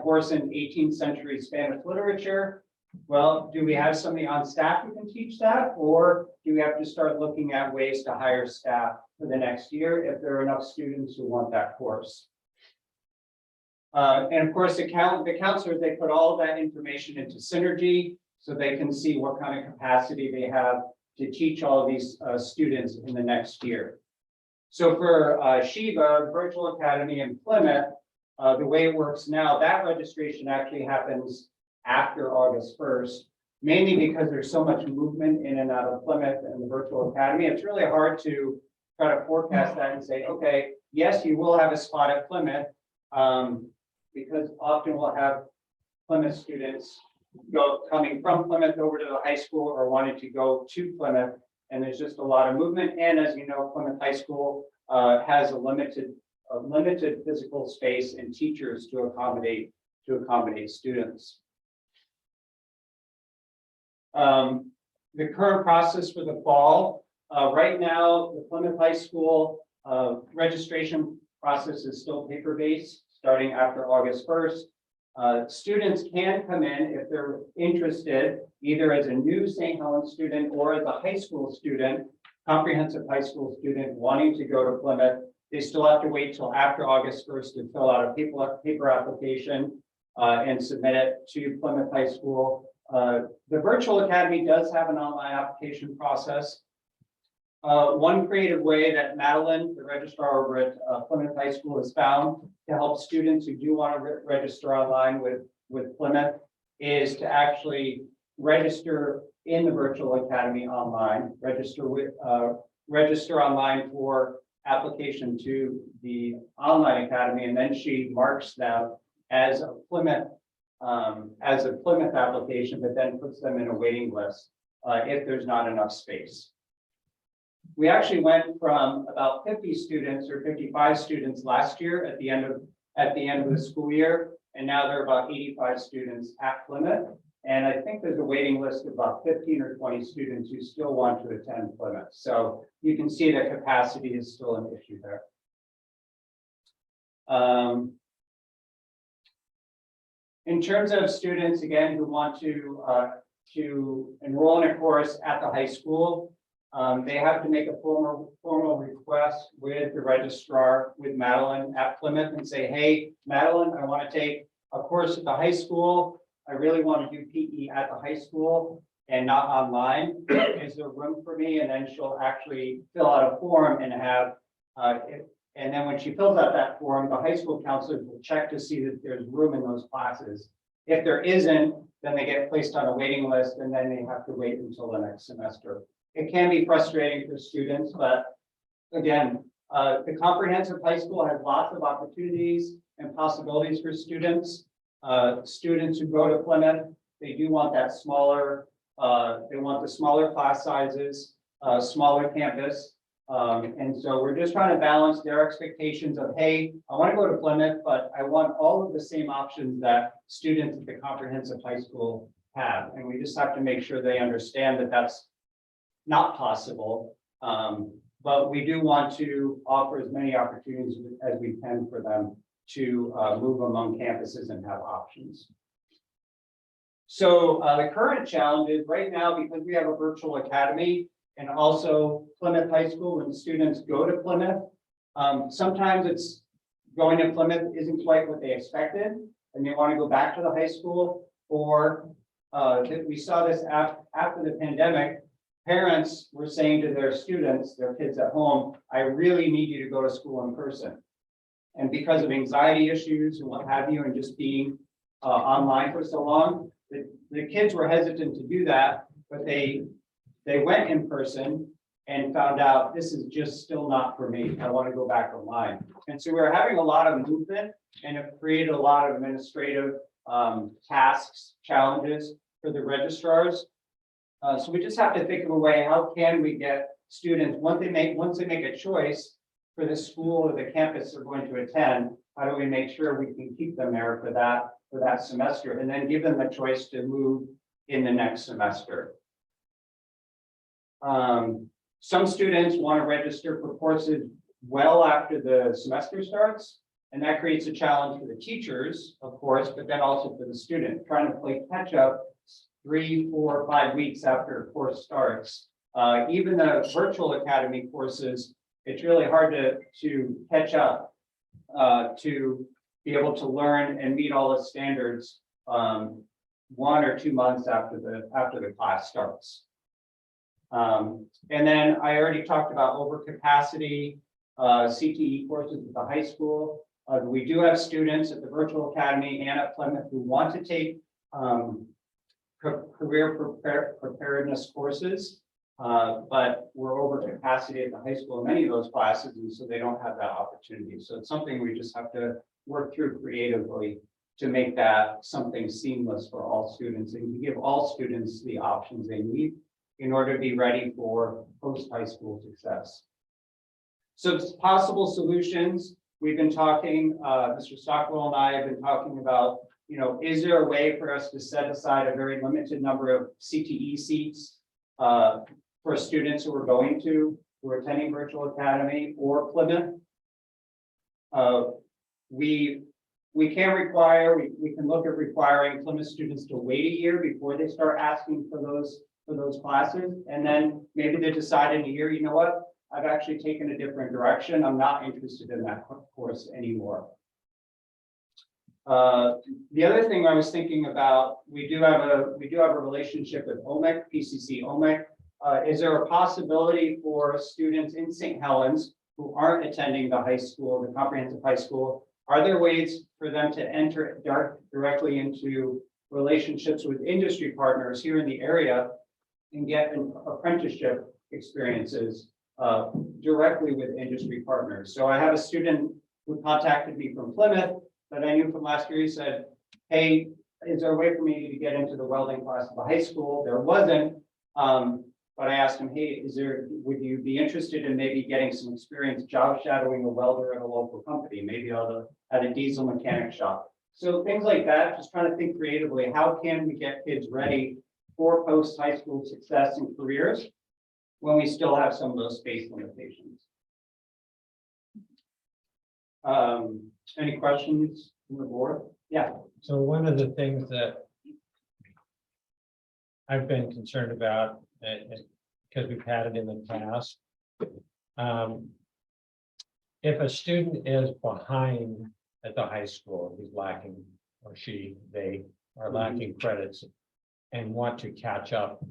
course in 18th century Spanish literature, well, do we have somebody on staff who can teach that? Or do we have to start looking at ways to hire staff for the next year if there are enough students who want that course? And of course, the counselors, they put all of that information into Synergy so they can see what kind of capacity they have to teach all of these students in the next year. So for Shiva, Virtual Academy in Plymouth, the way it works now, that registration actually happens after August 1st, mainly because there's so much movement in and out of Plymouth and the Virtual Academy. It's really hard to try to forecast that and say, okay, yes, you will have a spot at Plymouth, because often we'll have Plymouth students coming from Plymouth over to the high school or wanting to go to Plymouth, and there's just a lot of movement. And as you know, Plymouth High School has a limited physical space and teachers to accommodate students. The current process for the fall, right now, the Plymouth High School registration process is still paper-based, starting after August 1st. Students can come in if they're interested, either as a new St. Helens student or as a high school student, comprehensive high school student wanting to go to Plymouth. They still have to wait till after August 1st to fill out a paper application and submit it to Plymouth High School. The Virtual Academy does have an online application process. One creative way that Madeline, the registrar over at Plymouth High School, has found to help students who do want to register online with Plymouth is to actually register in the Virtual Academy online, register online for application to the online academy, and then she marks them as a Plymouth application, but then puts them in a waiting list if there's not enough space. We actually went from about 50 students or 55 students last year at the end of the school year, and now there are about 85 students at Plymouth. And I think there's a waiting list of about 15 or 20 students who still want to attend Plymouth. So you can see that capacity is still an issue there. In terms of students, again, who want to enroll in a course at the high school, they have to make a formal request with the registrar, with Madeline at Plymouth, and say, hey, Madeline, I want to take a course at the high school. I really want to do PE at the high school and not online. Is there room for me? And then she'll actually fill out a form and have, and then when she fills out that form, the high school counselors will check to see that there's room in those classes. If there isn't, then they get placed on a waiting list, and then they have to wait until the next semester. It can be frustrating for students, but again, the comprehensive high school has lots of opportunities and possibilities for students. Students who go to Plymouth, they do want that smaller, they want the smaller class sizes, smaller campus. And so we're just trying to balance their expectations of, hey, I want to go to Plymouth, but I want all of the same options that students at the comprehensive high school have. And we just have to make sure they understand that that's not possible. But we do want to offer as many opportunities as we can for them to move among campuses and have options. So the current challenge is right now, because we have a virtual academy and also Plymouth High School, when students go to Plymouth, sometimes it's going to Plymouth isn't quite what they expected and they want to go back to the high school, or we saw this after the pandemic. parents were saying to their students, their kids at home, I really need you to go to school in person. And because of anxiety issues and what have you, and just being online for so long, the kids were hesitant to do that, but they went in person and found out this is just still not for me. I want to go back online. And so we're having a lot of movement and have created a lot of administrative tasks, challenges for the registrars. So we just have to think of a way, how can we get students, once they make a choice for the school or the campus they're going to attend, how do we make sure we can keep them there for that semester, and then give them a choice to move in the next semester. Some students want to register for courses well after the semester starts, and that creates a challenge for the teachers, of course, but then also for the student, trying to play catch up 3, 4, 5 weeks after a course starts. Even the virtual academy courses, it's really hard to catch up, to be able to learn and meet all the standards 1 or 2 months after the class starts. And then I already talked about overcapacity CTE courses at the high school. We do have students at the virtual academy and at Plymouth who want to take career preparedness courses, but we're over capacity at the high school in many of those classes, and so they don't have that opportunity. So it's something we just have to work through creatively to make that something seamless for all students and to give all students the options they need in order to be ready for post-high school success. So possible solutions, we've been talking, Mr. Stockwell and I have been talking about, is there a way for us to set aside a very limited number of CTE seats for students who are attending Virtual Academy or Plymouth? We can look at requiring Plymouth students to wait a year before they start asking for those classes. And then maybe they decide in a year, you know what, I've actually taken a different direction. I'm not interested in that course anymore. The other thing I was thinking about, we do have a relationship with OMIC, PCC OMIC. Is there a possibility for students in St. Helens who aren't attending the high school, the comprehensive high school? Are there ways for them to enter directly into relationships with industry partners here in the area and get an apprenticeship experiences directly with industry partners? So I have a student who contacted me from Plymouth that I knew from last year. He said, hey, is there a way for me to get into the welding class at the high school? There wasn't, but I asked him, hey, would you be interested in maybe getting some experience job shadowing a welder at a local company, maybe at a diesel mechanic shop? So things like that, just trying to think creatively, how can we get kids ready for post-high school success and careers when we still have some of those space limitations? Any questions from the board? Yeah.
So one of the things that I've been concerned about, because we've had it in the past, if a student is behind at the high school, he's lacking, or they are lacking credits and want to catch up,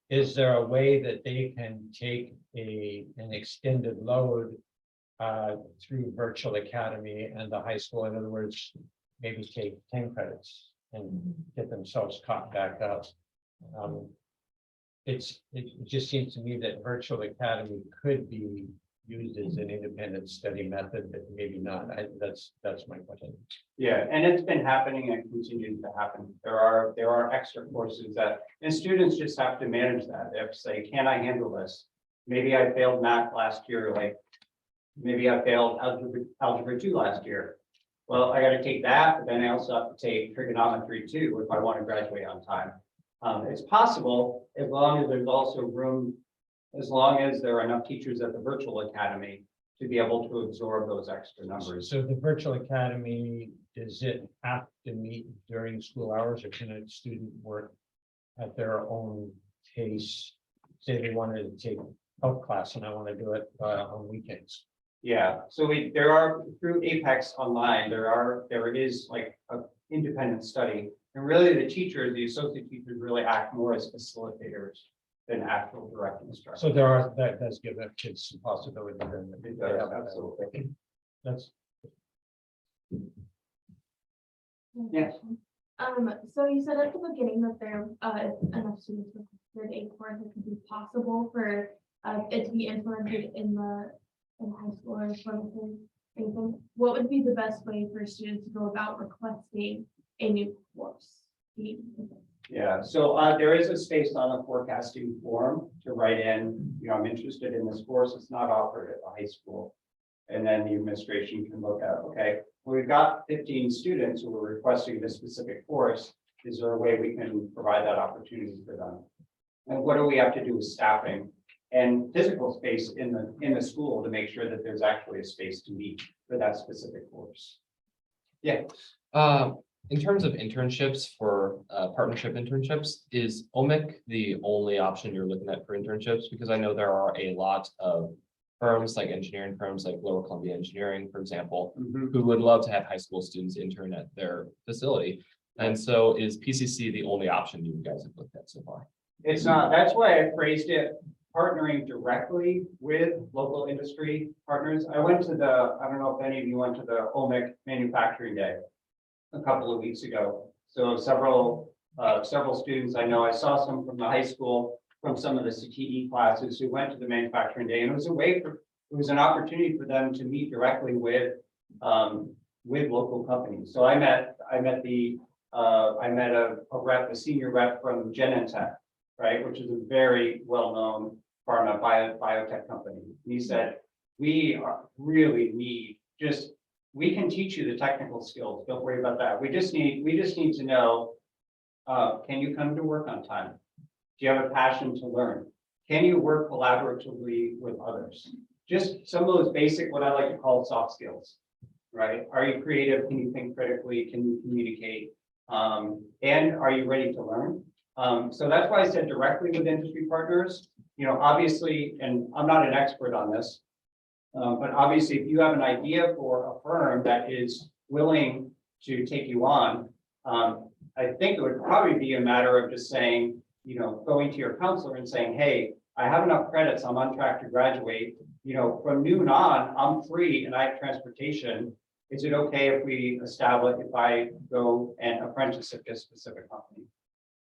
is there a way that they can take an extended load through Virtual Academy and the high school? In other words, maybe take 10 credits and get themselves caught back up. It just seems to me that Virtual Academy could be used as an independent study method, but maybe not. That's my question.
Yeah, and it's been happening and continues to happen. There are extra courses and students just have to manage that. They have to say, can I handle this? Maybe I failed math last year, like maybe I failed algebra 2 last year. Well, I got to take that, but then I also have to take trigonometry 2 if I want to graduate on time. It's possible as long as there's also room, as long as there are enough teachers at the Virtual Academy to be able to absorb those extra numbers.
So the Virtual Academy, does it have to meet during school hours, or can a student work at their own pace? Say they wanted to take health class and I want to do it on weekends.
Yeah, so there are, through Apex Online, there is like an independent study, and really the teachers, the associate teachers really act more as facilitators than actual direct instruction.
So there are, that does give the kids some possibility. Then that they
It does,
have that.
absolutely.
That's,
Yes.
So you said at the beginning that there, if enough students requested a course, it could be possible for, it to be implemented in high school or something. Anything, what would be the best way for students to go about requesting a new course?
Yeah, so there is a space on the forecasting form to write in, you know, I'm interested in this course, it's not offered at the high school. And then the administration can look at, okay, well, we've got 15 students who are requesting this specific course. Is there a way we can provide that opportunity for them? And what do we have to do with staffing and physical space in the school to make sure that there's actually a space to meet for that specific course? Yeah.
In terms of internships for partnership internships, is OMIC the only option you're looking at for internships? Because I know there are a lot of firms like engineering firms like Lower Columbia Engineering, for example, who would love to have high school students intern at their facility. And so is PCC the only option you guys have looked at so far?
It's not, that's why I phrased it partnering directly with local industry partners. I went to the, I don't know if any of you went to the OMIC Manufacturing Day a couple of weeks ago. So several students I know, I saw some from the high school, from some of the CTE classes who went to the Manufacturing Day, and it was it was an opportunity for them to meet directly with local companies. So I met a senior rep from Genentech, right, which is a very well-known pharma biotech company. And he said, we really need we can teach you the technical skills. Don't worry about that. We just need to know, can you come to work on time? Do you have a passion to learn? Can you work collaboratively with others? Just some of those basic, what I like to call soft skills, right? Are you creative? Can you think critically? Can you communicate? And are you ready to learn? So that's why I said directly with industry partners, you know, obviously, and I'm not an expert on this, but obviously if you have an idea for a firm that is willing to take you on, I think it would probably be a matter of just saying, you know, going to your counselor and saying, hey, I have enough credits, I'm on track to graduate, you know, from noon on, I'm free and I have transportation. Is it okay if I go and apprentice at this specific company?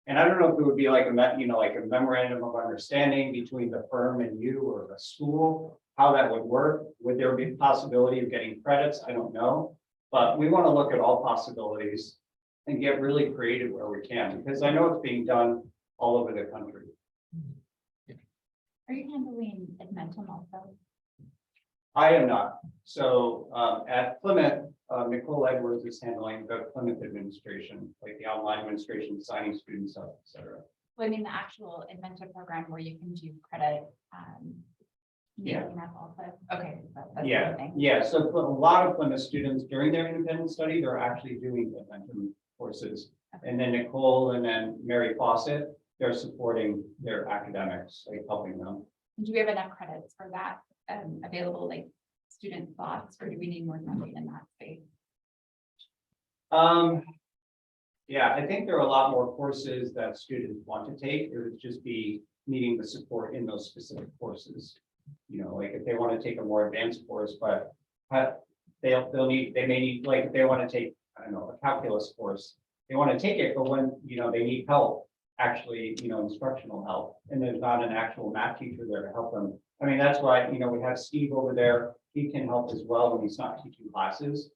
And I don't know if it would be like a memorandum of understanding between the firm and you or the school, how that would work. Would there be a possibility of getting credits? I don't know, but we want to look at all possibilities and get really creative where we can, because I know it's being done all over the country.
Are you handling Edmonton also?
I am not. So at Plymouth, Nicole Edwards is handling the Plymouth administration, like the online administration, signing students up, et cetera.
Well, I mean, the actual Edmonton program where you can do credit.
Yeah.
Also. Okay. That's
Yeah. Yeah. So for a lot of Plymouth students during their independent study, they're actually doing Edmonton courses.
Okay.
And then Nicole and then Mary Fawcett, they're supporting their academics, like helping them.
Do we have enough credits for that available, like student thoughts, or do we need more funding in that space?
Yeah, I think there are a lot more courses that students want to take. It would just be needing the support in those specific courses. You know, like if they want to take a more advanced course, but they may need, like if they want to take, I don't know, a calculus course, they want to take it, but when, you know, they need help, actually, you know, instructional help, and there's not an actual math teacher there to help them. I mean, that's why, you know, we have Steve over there. He can help as well when he's not teaching classes.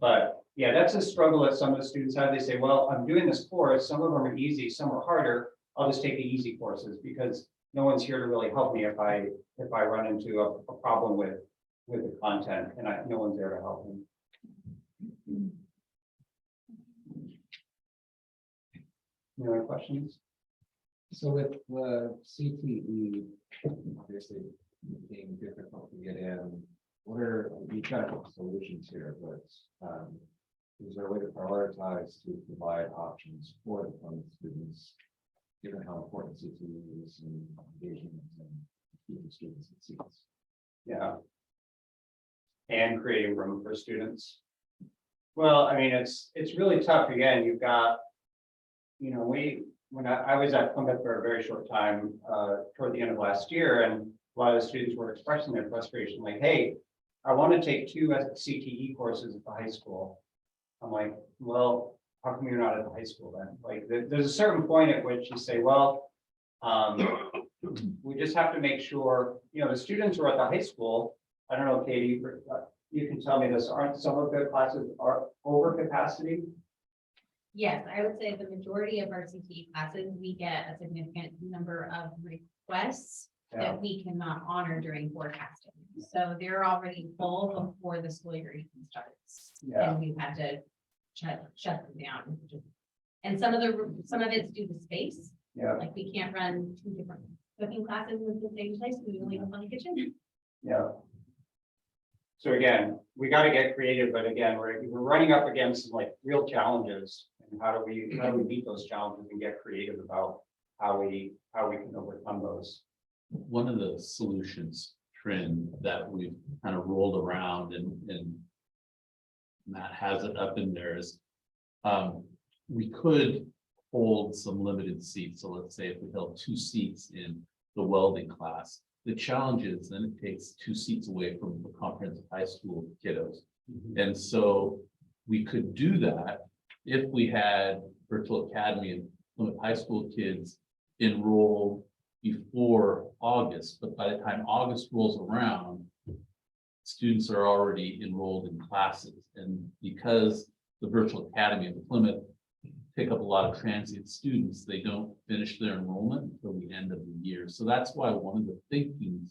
But yeah, that's a struggle that some of the students have. They say, well, I'm doing this course. Some of them are easy, some are harder. I'll just take the easy courses because no one's here to really help me if I run into a problem with the content, and no one's there to help me. Any other questions?
So with the CTE, obviously being difficult to get in, you've got solutions here, but is there a way to prioritize to provide options for the Plymouth students, given how important CTE is in engagement and keeping students in seats?
Yeah. And creating room for students. Well, I mean, it's really tough. Again, you've got, you know, when I was at Plymouth for a very short time, toward the end of last year, and a lot of the students were expressing their frustration, like, hey, I want to take 2 CTE courses at the high school. I'm like, well, how come you're not at the high school then? Like, there's a certain point at which you say, well, we just have to make sure, you know, the students who are at the high school, I don't know, Katie, you can tell me this, aren't some of their classes are over capacity?
Yes, I would say the majority of our CTE classes, we get a significant number of requests
Yeah.
that we cannot honor during forecasting. So they're already full before the school year even starts.
Yeah.
And we've had to shut them down. And some of it's due to space.
Yeah,
Like we can't run 2 different cooking classes in the same place. We only have one kitchen.
yeah. So again, we got to get creative, but again, we're running up against some like real challenges. And how do we meet those challenges and get creative about how we can overcome those?
One of the solutions trend that we've kind of rolled around and Matt has it up in there is we could hold some limited seats. So let's say if we held 2 seats in the welding class, the challenge is then it takes 2 seats away from the comprehensive high school kiddos. And so we could do that if we had virtual academy and Plymouth high school kids enroll before August, but by the time August rolls around, students are already enrolled in classes. And because the virtual academy and Plymouth pick up a lot of transient students, they don't finish their enrollment until the end of the year. So that's why one of the thinking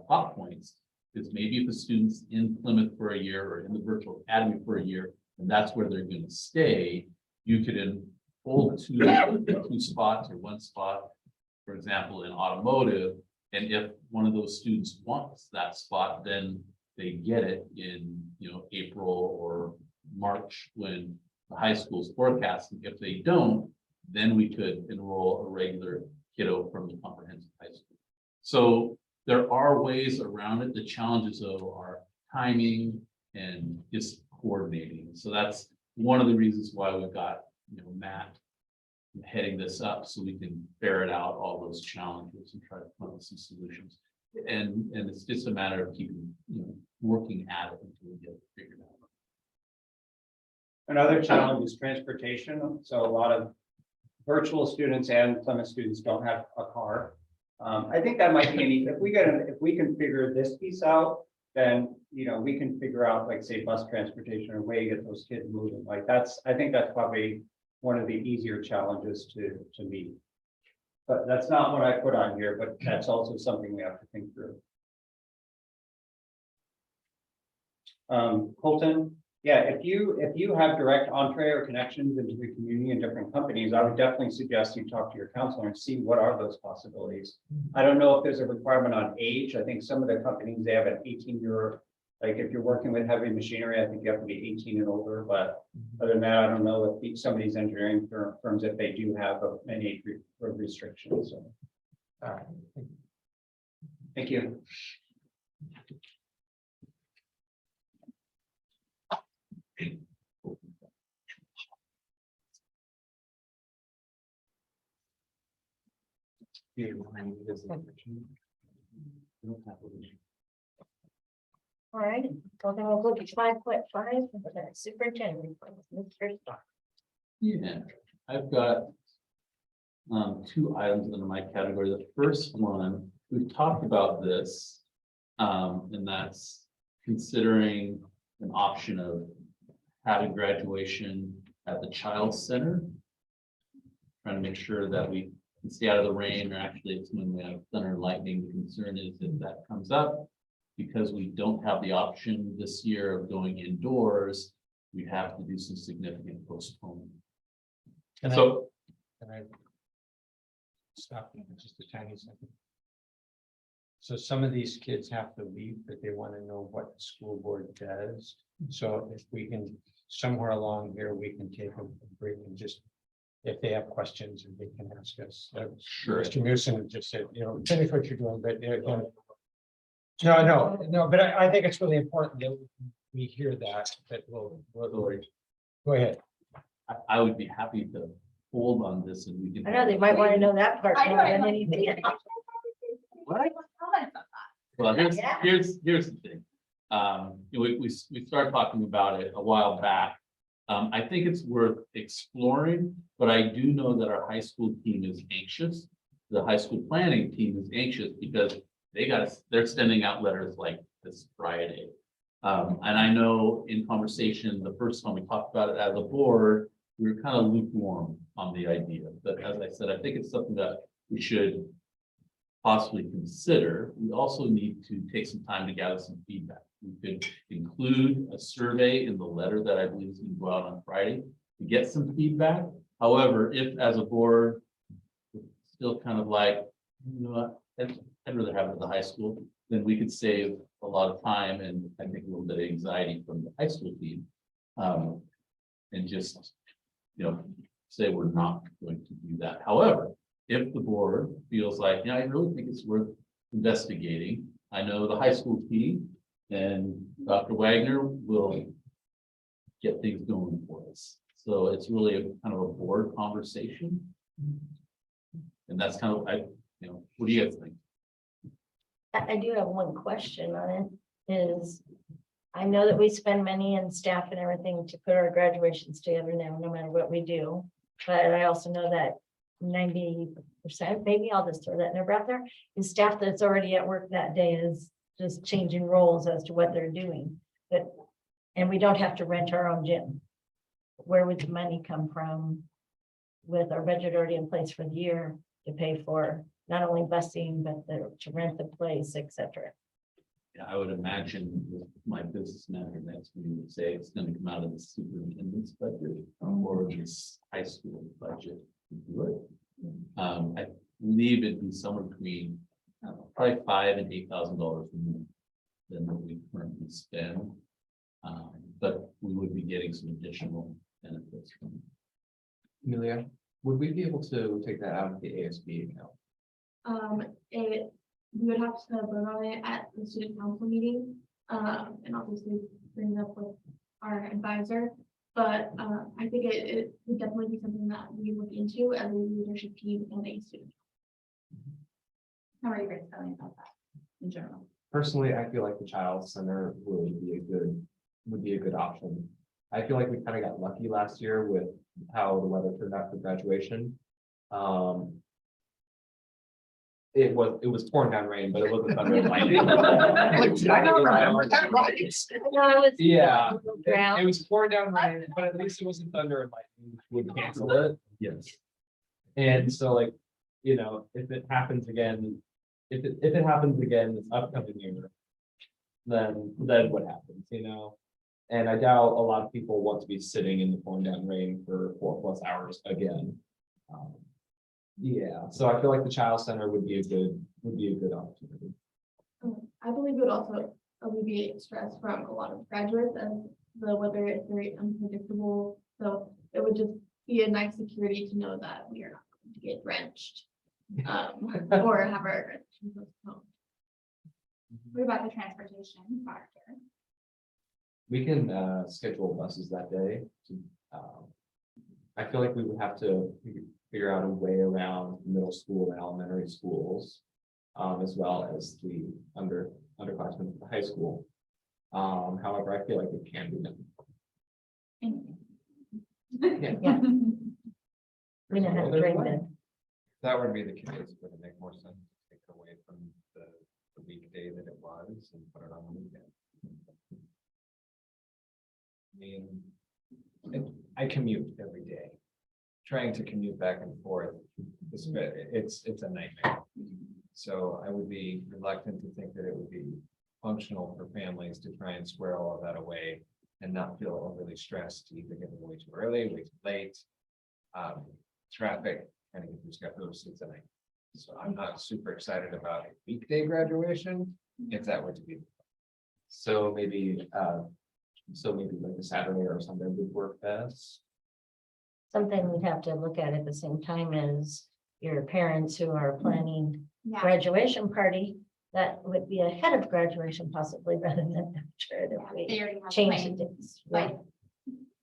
plot points is maybe if a student's in Plymouth for a year or in the virtual academy for a year, and that's where they're going to stay, you could enroll 2 spots or 1 spot, for example, in automotive. And if one of those students wants that spot, then they get it in, you know, April or March when the high school's forecasting. If they don't, then we could enroll a regular kiddo from the comprehensive high school. So there are ways around it. The challenges though are timing and just coordinating. So that's one of the reasons why we've got, you know, Matt heading this up so we can ferret out all those challenges and try to come up with some solutions. And it's just a matter of keeping, you know, working at it until we get it figured out.
Another challenge is transportation. So a lot of virtual students and Plymouth students don't have a car. I think that might be if we can figure this piece out, then, you know, we can figure out, like, say, bus transportation or way to get those kids moving. Like I think that's probably one of the easier challenges to meet. But that's not what I put on here, but that's also something we have to think through. Colton, yeah, if you have direct entree or connections into the community and different companies, I would definitely suggest you talk to your counselor and see what are those possibilities. I don't know if there's a requirement on age. I think some of the companies, they have an 18-year, like if you're working with heavy machinery, I think you have to be 18 and older, but other than that, I don't know if some of these engineering firms, if they do have an age restriction, so.
All right.
Thank you.
All right, so then we'll look at 5.5, superintendent report, Mr. Stark.
Yeah, I've got 2 items under my category. The first one, we've talked about this, and that's considering an option of having graduation at the Child Center. Trying to make sure that we can stay out of the rain, or actually it's when we have thunder and lightning. The concern is if that comes up, because we don't have the option this year of going indoors, we have to do some significant postponement.
Can I stop you for just a tiny second? So some of these kids have to leave, but they want to know what the school board does. So if we can, somewhere along here, we can take a break and just, if they have questions, and they can ask us.
Sure.
Mr. Newsom just said, you know, finish what you're doing, but no, but I think it's really important that we hear that we'll go ahead.
I would be happy to hold on this and we can.
I know they might want to know that part
I know,
more
I
than
know.
anything else.
Well,
Yeah.
here's the thing. We started talking about it a while back. I think it's worth exploring, but I do know that our high school team is anxious. The high school planning team is anxious because they're sending out letters like this Friday. And I know in conversation, the first time we talked about it as a board, we were kind of lukewarm on the idea. But as I said, I think it's something that we should possibly consider. We also need to take some time to gather some feedback. We could include a survey in the letter that I believe is going to go out on Friday to get some feedback. However, if as a board, we're still kind of like, you know what, I'd rather have it at the high school, then we could save a lot of time and I think a little bit of anxiety from the high school team. And just, say we're not going to do that. However, if the board feels like, I really think it's worth investigating. I know the high school team and Dr. Wagner will get things going for us. So it's really a kind of a board conversation. And that's kind of, what do you guys think?
I do have one question on it, is I know that we spend money and staff and everything to put our graduations together now, no matter what we do. But I also know that 90%, maybe I'll just throw that number out there, is staff that's already at work that day is just changing roles as to what they're doing. And we don't have to rent our own gym. Where would the money come from with our budget already in place for the year to pay for not only busing, but to rent the place, etc.
Yeah, I would imagine with my business manager next week would say it's going to come out of the superintendent's budget or this high school budget to do it. I believe it'd be somewhere between probably $5,000 and $8,000 more than what we currently spend. But we would be getting some additional benefits from it.
Amelia, would we be able to take that out of the ASB account?
We would have to vote on it at the student council meeting, and obviously bring it up with our advisor. But I think it would definitely be something that we look into as a leadership team and a student.
How are you guys feeling about that in general?
Personally, I feel like the child center would be a good option. I feel like we kind of got lucky last year with how the weather turned out for graduation. It was pouring down rain, but it wasn't thunder and lightning. Yeah, it was pouring down rain, but at least it wasn't thunder and lightning would cancel it.
Yes.
And so, like, if it happens again, if it happens again this upcoming year, then what happens, And I doubt a lot of people want to be sitting in the pouring down rain for 4+ hours again. Yeah, so I feel like the child center would be a good opportunity.
I believe it would also alleviate stress from a lot of graduates, and the weather is very unpredictable. So it would just be a nice security to know that we are not going to get drenched or have our graduation postponed.
What about the transportation factor?
We can schedule buses that day. I feel like we would have to figure out a way around middle school and elementary schools, as well as the underclassmen at the high school. However, I feel like it can be done.
Yeah. We don't have to train them.
If that would be the case, would it make more sense to take it away from the weekday that it was and put it on the weekend? I mean, I commute every day. Trying to commute back and forth, it's a nightmare. So I would be reluctant to think that it would be functional for families to try and square all of that away and not feel overly stressed to either get them way too early, way too late. Traffic, trying to get through schedules, it's a nightmare. So I'm not super excited about a weekday graduation, if that were to be.
So maybe like a Saturday or Sunday would work best.
Something we'd have to look at the same time as your parents who are planning
Yeah,
graduation party. That would be ahead of graduation possibly rather than after it if
they
we
already have
change the
plans,
dates.
like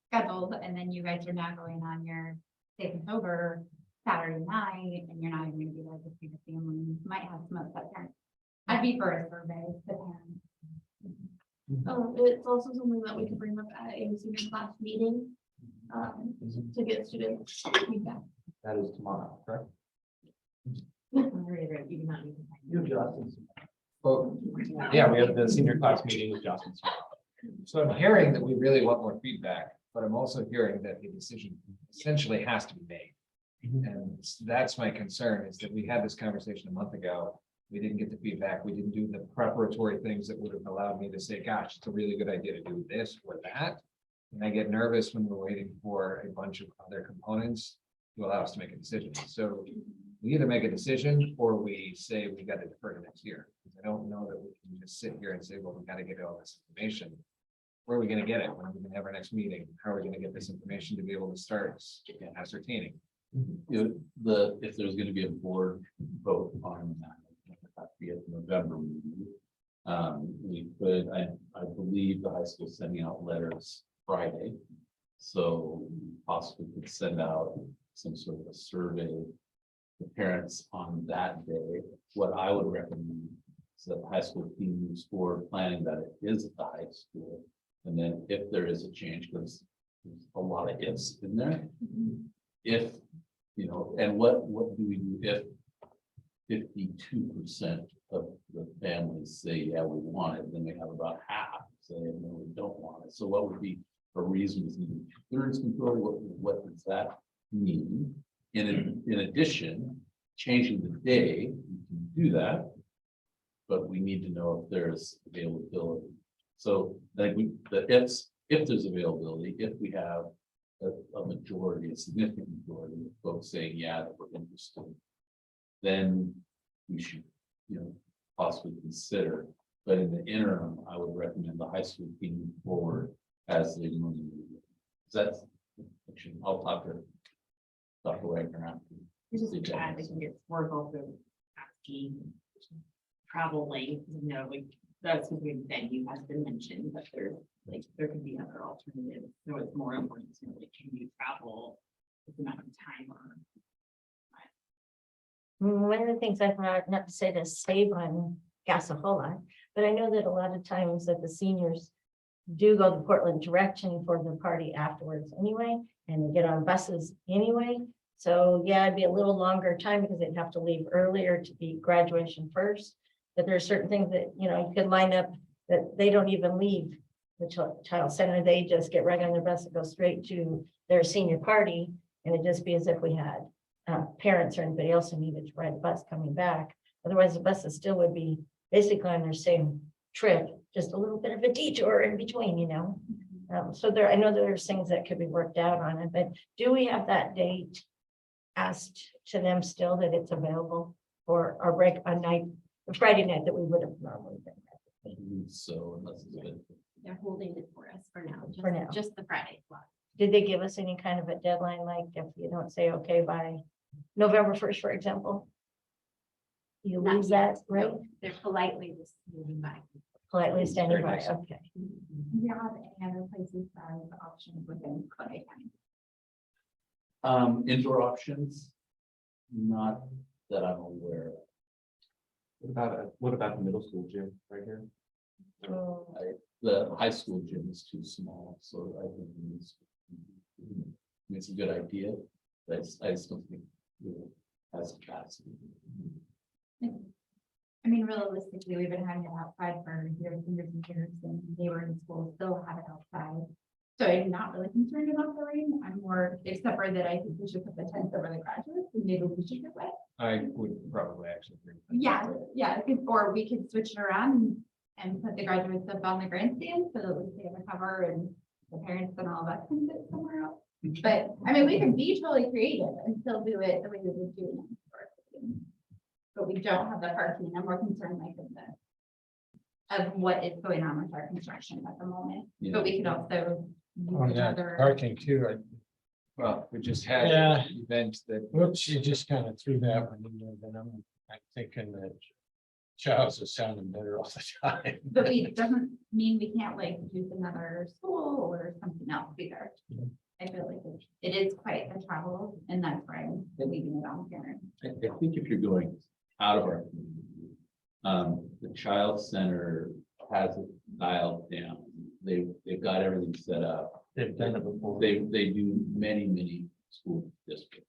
scheduled, and then you guys are now going on your taking over Saturday night and you're not even gonna be there to see the family, you might have some upset parents. I'd be for a survey to parents.
It's also something that we could bring up at a senior class meeting, to get students feedback.
That is tomorrow, correct?
Reiterate, you do not need to.
You have Justin's.
Well,
Yeah, we have the senior class meeting with Jocelyn.
so I'm hearing that we really want more feedback, but I'm also hearing that the decision essentially has to be made. And that's my concern, is that we had this conversation a month ago. We didn't get the feedback. We didn't do the preparatory things that would have allowed me to say, gosh, it's a really good idea to do this or that. And I get nervous when we're waiting for a bunch of other components to allow us to make a decision. So we either make a decision or we say we got to defer to next year. Because I don't know that we can just sit here and say, well, we got to get all this information. Where are we going to get it? When are we going to have our next meeting? How are we going to get this information to be able to start ascertaining?
You know, if there's gonna be a board vote on that, it has to be at the November meeting. We could, I believe the high school is sending out letters Friday. So possibly could send out some sort of a survey to parents on that day. What I would recommend is that the high school team moves forward planning that it is at the high school. And then if there is a change, because there's a lot of ifs in there. If, you know, and what do we do if 52% of the families say, yeah, we want it, then we have about half say, no, we don't want it. So what would be a reason is 2/3 majority? What does that mean? In addition, changing the day, we can do that, but we need to know if there's availability. So like if there's availability, if we have a majority, a significant majority of folks saying, yeah, that we're interested, then we should, you know, possibly consider. But in the interim, I would recommend the high school team move forward as they normally do. That's, actually, I'll talk to Dr. Wagner after.
Just to add, I think it's worth also asking travel length, you know, like that's something that you has been mentioned, but there could be other alternatives. So it's more important to know, like, can you travel this amount of time or.
One of the things I've heard, not to say to save on gas a whole lot, but I know that a lot of times that the seniors do go the Portland direction for the party afterwards anyway, and they get on buses anyway. So yeah, it'd be a little longer time because they'd have to leave earlier to be graduation first. But there are certain things that, you know, you could line up that they don't even leave the child center. They just get right on their bus and go straight to their senior party. And it'd just be as if we had parents or anybody else who needed to ride the bus coming back. Otherwise, the buses still would be basically on their same trip, just a little bit of a detour in between, you know. So there, I know there's things that could be worked out on it, but do we have that date asked to them still that it's available for our break on night, Friday night that we would have normally been?
So unless it's good.
They're holding it for us for now,
For now.
just the Friday slot.
Did they give us any kind of a deadline, like if you don't say okay by November 1st, for example? You
Not
lose
yet,
that, right?
no, they're politely just moving by.
Politely standing
Very
by,
nice.
okay.
We have any other places that are the options within Clay County.
Indoor options, not that I'm aware of.
What about the middle school gym right here?
The high school gym is too small, so I think it's a good idea. But I just don't think it has capacity.
I mean, realistically, we've been having it outside for years and years and years, and they were in school, still have it outside. So I'm not really concerned about the rain. I'm more, except for that I think we should put the tents over the graduates and maybe we should get wet.
I would probably actually agree.
Yeah, or we could switch it around and put the graduates up on the grandstand so that we have a cover and the parents and all that can sit somewhere else. But I mean, we can be totally creative and still do it the way we would do it historically. But we don't have the parking. I'm more concerned like of what is going on with our construction at the moment.
Yeah.
But we can also
Oh,
use
yeah,
other.
parking too.
Well, we just had
Yeah.
an event that.
Whoops, you just kind of threw that one in there, then I'm thinking that Charles is sounding better all the time.
But it doesn't mean we can't like use another school or something else either. I feel like it is quite a travel, and that's why I'm leaving it on parents.
I think if you're going out of our community, the child center has it dialed down. They've got everything set up.
They've done it before.
They do many school districts.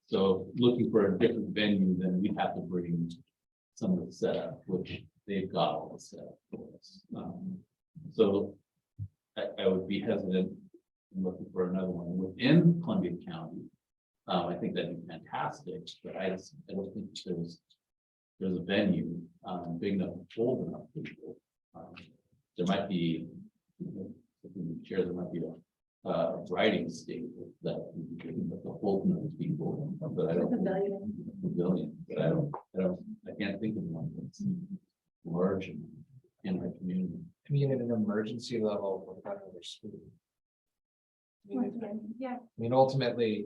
So looking for a different venue, then we'd have to bring some of the setup, which they've got all the setup for us. So I would be hesitant in looking for another one within Columbia County. I think that'd be fantastic, but I don't think there's a venue big enough, old enough people. There might be, there might be a writing state that but the whole number of people, but I don't. Pavilion, but I can't think of one that's large in our community.
I mean, at an emergency level, what about another school?
Yeah.
I mean, ultimately,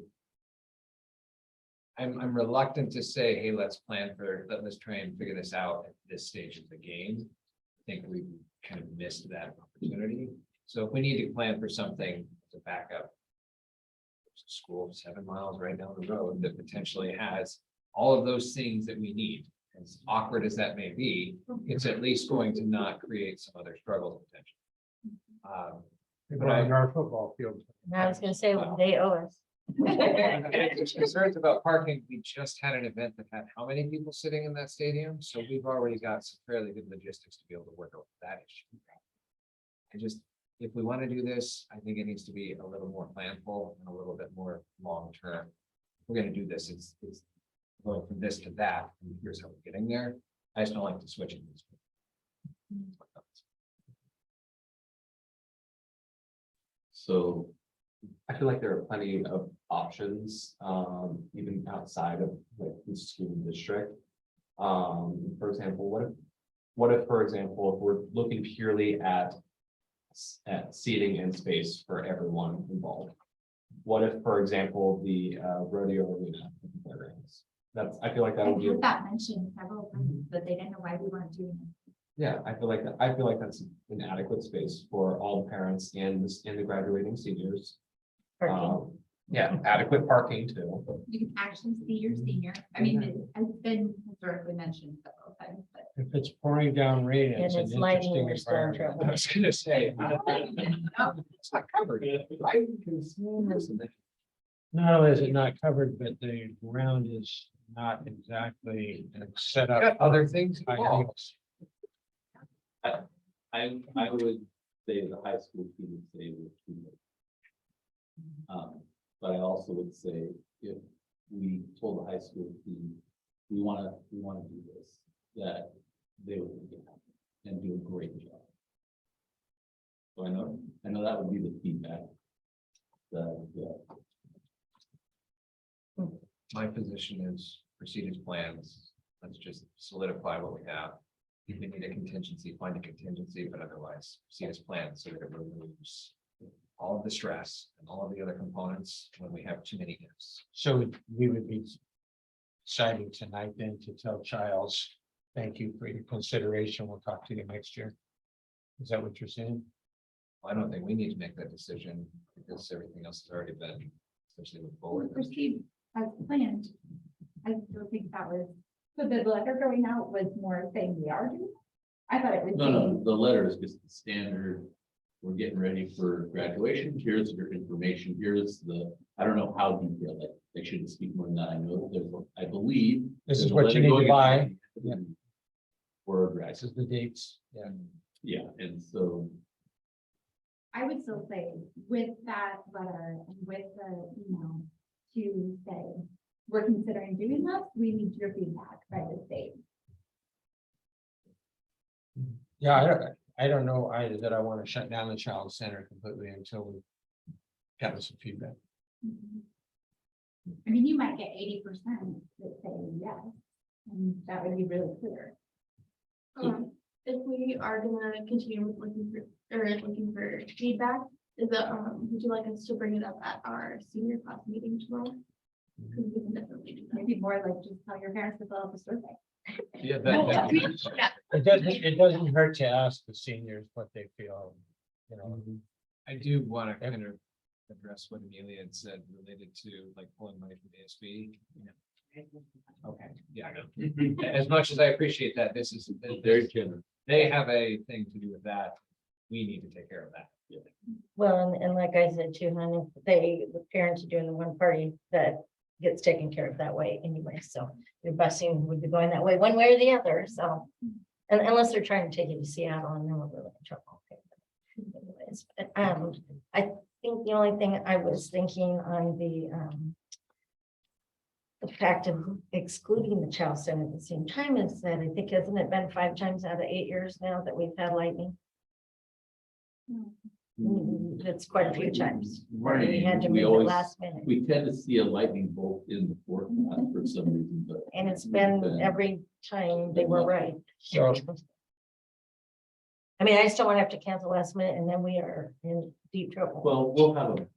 I'm reluctant to say, hey, let's let's try and figure this out at this stage of the game. I think we kind of missed that opportunity. So if we need to plan for something to back up, there's a school 7 miles right down the road that potentially has all of those things that we need. As awkward as that may be, it's at least going to not create some other struggles potentially.
But our football field.
And I was gonna say, they owe us.
Concerns about parking, we just had an event that had how many people sitting in that stadium? So we've already got some fairly good logistics to be able to work out that issue. If we want to do this, I think it needs to be a little more planful and a little bit more long-term. We're gonna do this, it's going from this to that, and here's how we're getting there. I just don't like to switch it.
So
I feel like there are plenty of options, even outside of like the school district. For example, what if, for example, if we're looking purely at seating and space for everyone involved? What if, for example, the rodeo arena? I feel like that would
I've
be.
heard that mentioned several times, but they didn't know why we weren't doing it.
Yeah, I feel like that's an adequate space for all the parents and the graduating seniors.
Parking.
Yeah, adequate parking too.
You can actually see your senior. I mean, it has been historically mentioned several times, but.
If it's pouring down rain,
And
it's an
it's lighting
interesting
your storm
environment.
trouble.
I was gonna say. It's not covered, right?
Not only is it not covered, but the ground is not exactly set up.
Other things.
I
involved.
think.
I would say the high school team would say we're too late. But I also would say if we told the high school team, we want to do this, that they would make it happen and do a great job. So I know that would be the feedback.
My position is proceed as plans. Let's just solidify what we have. If we need a contingency, find a contingency, but otherwise proceed as plans so that it removes all of the stress and all of the other components when we have too many ifs.
So we would be deciding tonight then to tell Childs, thank you for your consideration. We'll talk to you next year. Is that what you're saying?
I don't think we need to make that decision because everything else has already been essentially moved forward.
Proceed as planned. I still think that was, so the letter going out was more saying we are doing. I thought it was.
No, the letter is just the standard. We're getting ready for graduation. Here's your information. Here's I don't know how detailed, I shouldn't speak more than that. I know there's, I believe.
This is
there's a
what you
letter
need to
going
buy.
out
Yeah.
For
This
graduation.
is the dates. Yeah.
Yeah, and so
I would still say with that letter and with the email to say, we're considering doing this, we need your feedback by the state.
Yeah, I don't know either that I want to shut down the child center completely until we get some feedback.
I mean, you might get 80% that say yes, and that would be really clear.
If we are gonna continue with looking for feedback, would you like us to bring it up at our senior class meeting tomorrow? Because we can definitely do that.
Maybe more like just tell your parents to fill out the survey.
Yeah,
It doesn't hurt to ask the seniors what they feel, you know.
I do want to kind of address what Amelia had said related to like pulling money from ASB. Okay, yeah. As much as I appreciate that, this is
Very generous.
they have a thing to do with that. We need to take care of that.
Well, and like I said too, honey, the parents are doing the one party that gets taken care of that way anyway, so your busing would be going that way, one way or the other, so. And unless they're trying to take you to Seattle, and then we're really in trouble. Anyways, but, I think the only thing I was thinking on the fact of excluding the child center at the same time is that I think, hasn't it been 5 times out of 8 years now that we've had lightning? That's quite a few times.
Right.
We had to
We
move it
always-
last minute.
We tend to see a lightning bolt in the forecast for some reason, but.
And it's been every time they were right.
So
I mean, I just don't want to have to cancel last minute and then we are in deep trouble.
Well, we'll have a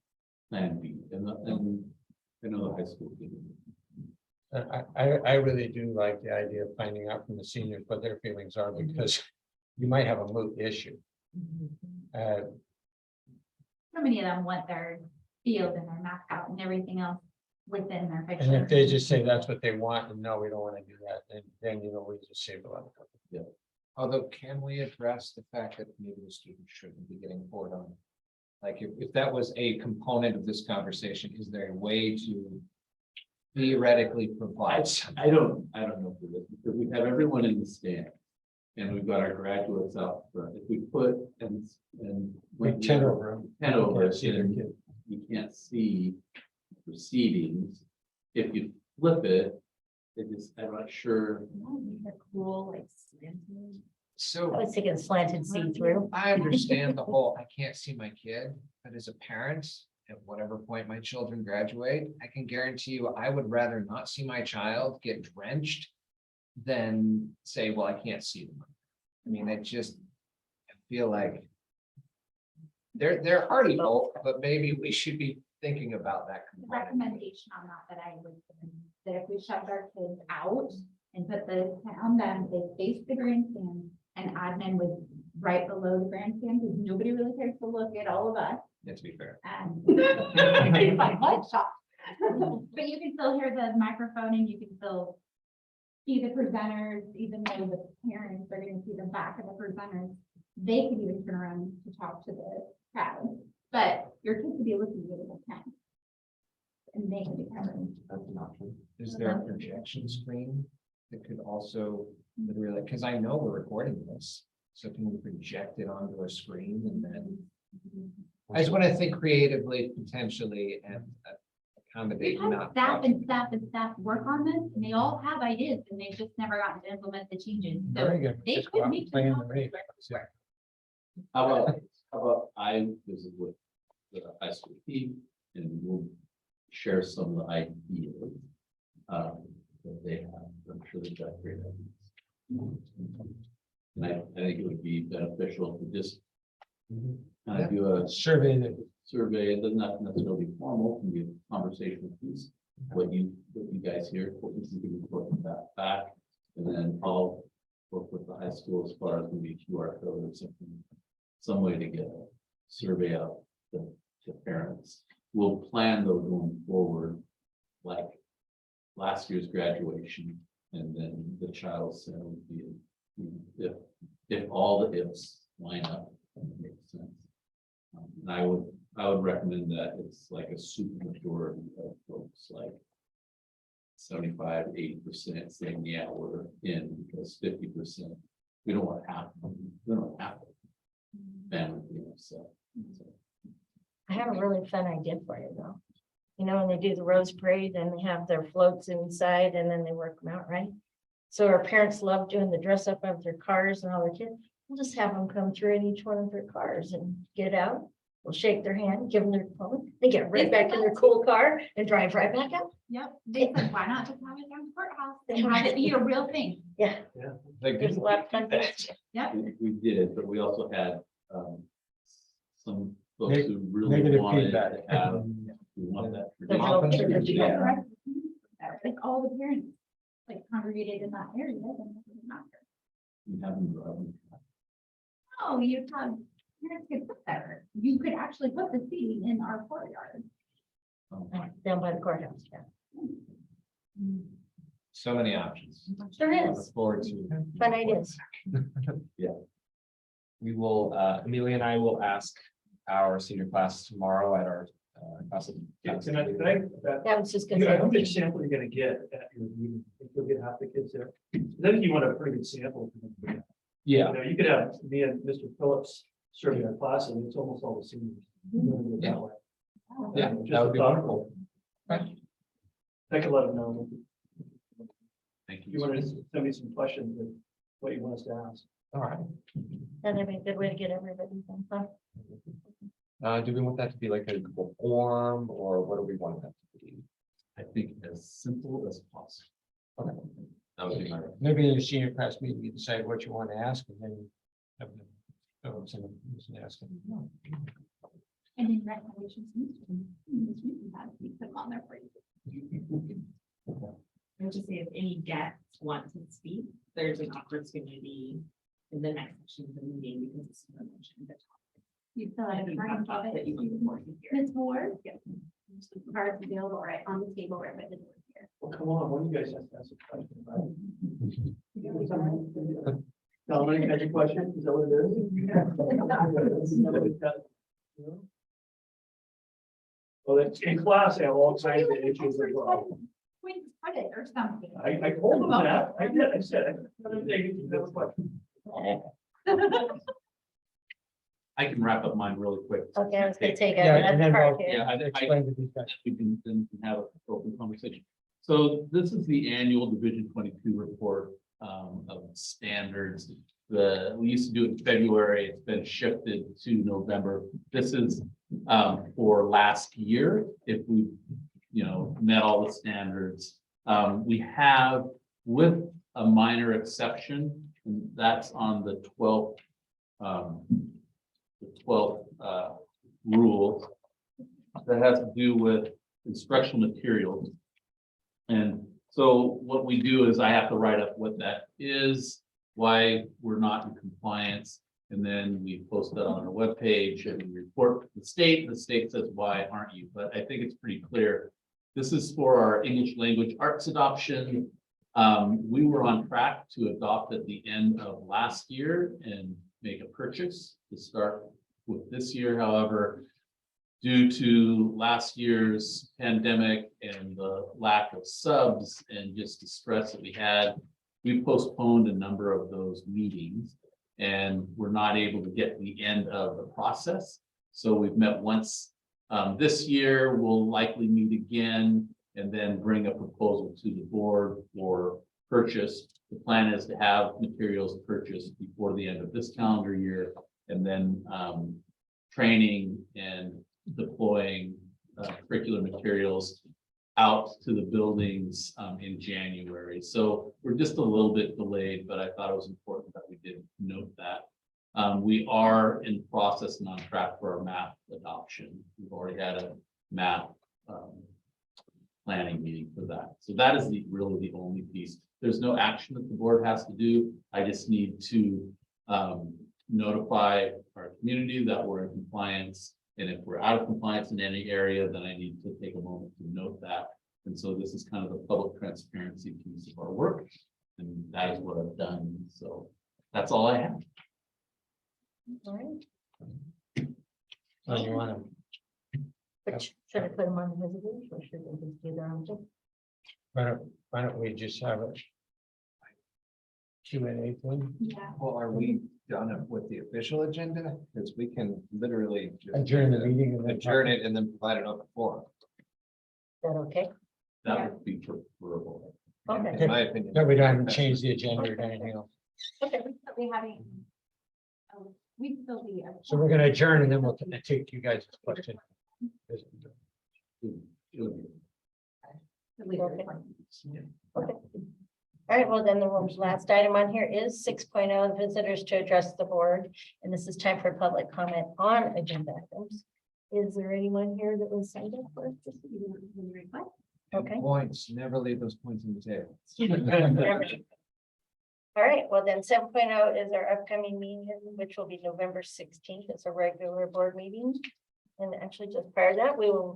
plan B and I know the high school. did.
I really do like the idea of finding out from the seniors what their feelings are, because you might have a moot issue.
So many of them want their field and their mascot and everything else within their
And
fiction.
if they just say that's what they want, and no, we don't want to do that, then we just save a lot of trouble.
Although, can we address the fact that maybe the students shouldn't be getting poured on? Like, if that was a component of this conversation, is there a way to theoretically provide?
I don't know for this, because we have everyone in the stand. And we've got our graduates out front. If we put and.
Like 10 over.
10 over,
Can't see their
then
kid.
you can't see proceedings. If you flip it, I'm not sure.
Cool, like slanted.
So.
I was thinking slanted see-through.
I understand the whole, I can't see my kid, but as a parent, at whatever point my children graduate, I can guarantee you, I would rather not see my child get drenched than say, well, I can't see them. I mean, I feel like they're hardyful, but maybe we should be thinking about that.
The recommendation on that I would, that if we shoved our kids out and put the town down, they face the grandstand and admin was right below the grandstand, because nobody really cares to look at all of us.
Yeah, to be fair.
And it's like bloodshot. But you can still hear the microphone and you can still see the presenters, even though the parents are going to see the back of the presenters. They could even turn around to talk to the crowd, but your kids could be looking at the tent. And they could be covered.
That's an option. Is there a projection screen that could also literally, because I know we're recording this, so can we project it onto a screen and then? I just want to think creatively, potentially, and accommodate.
We've had
not
staff and staff and staff work on this, and they all have ideas, and they've just never gotten to implement the changes. So
Very good.
they
Just
could
go out
make
and play in the
some
rain.
work.
How about I visit with the high school team and we'll share some of the ideas. That they have. I'm sure they've got great ideas. And I think it would be beneficial to just kind of do a
Survey that.
survey. It doesn't have to necessarily be formal, it can be a conversational piece. What you guys hear, what you can report that back, and then I'll work with the high school as far as maybe QR code or something, some way to get a survey out to parents. We'll plan those going forward, like last year's graduation, and then the child center would be, if all the ifs line up, that makes sense. And I would recommend that it's like a super majority of folks, like 75, 80% saying, yeah, we're in, because 50%, we don't want to have, we don't have family, so.
I have a really fun idea for you though. You know, when they do the rose parade and they have their floats inside and then they work them out, right? So our parents love doing the dress up of their cars and all their kids. We'll just have them come through in each one of their cars and get out. We'll shake their hand, give them their diploma, they get right back in their cool car and drive right back out.
Yep, they said, why not just have it down to courthouse and have it be a real thing?
Yeah,
Like,
there's a lot of fun things.
Yep.
We did, but we also had some folks
Neg-
who really
negative
wanted
feedback.
to have, we wanted that.
The
tradition.
real tradition.
Yeah.
Like all the parents like congregated in that area. Then it doesn't matter.
We have them driving.
Oh, you have parents could put there. You could actually put the seating in our courtyard.
Down by the courthouse, yeah.
So many options.
There
I
is,
look forward to.
fun ideas.
We will, Amelia and I will ask our senior class tomorrow at our class.
Can I,
That was just gonna
how many
say.
sample are you gonna get at your meeting? Think you'll get half the kids there? Then you want a pretty good sample.
Yeah,
You know, you could have me and Mr. Phillips serving our class, and it's almost all the seniors. You wanna go that way.
yeah,
Just
that would be
a thought.
wonderful.
I can let them know.
Thank
You
you.
want to send me some questions of what you want us to ask.
All right.
That'd be a good way to get everybody. done, huh?
Do we want that to be like a Google form or what do we want that to be?
I think as simple as possible.
Okay.
That would be my.
Maybe in the senior class meeting, you decide what you want to ask and then. have them go to them and ask them.
And then recommendations. We put them on there for you.
I would just say if any guests want to speak, there's an opportunity in the next section of the meeting because it's mentioned the topic.
You fill out a
You
card
have
and
thought
give
that you
it
want
to
more to hear.
Ms. Ward.
Cards available right on the table right by the door here.
Well, come on, one of you guys has to ask a question about it. Dominic, has a question? Is that what it is? Well, it's in class, they have all kinds of issues as well.
Wait, credit or something.
I told them that. I did, I said.
I can wrap up mine really quick.
Okay, I was gonna take
Yeah,
a
and then
part
we'll-
here.
Yeah, I
Explain to these guys.
we can then have an open conversation. So this is the annual Division 22 report of standards. We used to do it in February, it's been shifted to November. This is for last year, if we, met all the standards. We have, with a minor exception, and that's on the 12th rule that has to do with instructional materials. And so what we do is I have to write up what that is, why we're not in compliance, and then we post that on our webpage and we report to the state. The state says, why aren't you? But I think it's pretty clear. This is for our English language arts adoption. We were on track to adopt at the end of last year and make a purchase to start with this year. However, due to last year's pandemic and the lack of subs and just the stress that we had, we postponed a number of those meetings and we're not able to get to the end of the process. So we've met once this year. We'll likely meet again and then bring a proposal to the board for purchase. The plan is to have materials purchased before the end of this calendar year and then training and deploying curricular materials out to the buildings in January. So we're just a little bit delayed, but I thought it was important that we did note that. We are in process and on track for our math adoption. We've already had a math planning meeting for that. So that is really the only piece. There's no action that the board has to do. I just need to notify our community that we're in compliance. And if we're out of compliance in any area, then I need to take a moment to note that. And so this is kind of the public transparency piece of our work. And that is what I've done. So that's all I have.
All right.
So you want to,
But should I put them on the visitors or should they just do their own thing?
why don't we just have a Q&A thing?
Yeah.
Well, are we done with the official agenda? Because we can literally just
Adjourn the meeting and then.
adjourn it and then provide an open forum.
Is that okay?
That would be preferable.
Okay.
In my opinion.
No, we don't have to change the agenda or anything else.
Okay.
We having. We'd still be.
So we're gonna adjourn and then we'll take you guys' question.
Okay. All right, well, then the last item on here is 6.0, visitors to address the board. And this is time for public comment on agenda items. Is there anyone here that was signed up for this? Okay.
Points, never leave those points on the table.
All right, well then 7.0 is our upcoming meeting, which will be November 16th. It's a regular board meeting. And actually just prior to that, a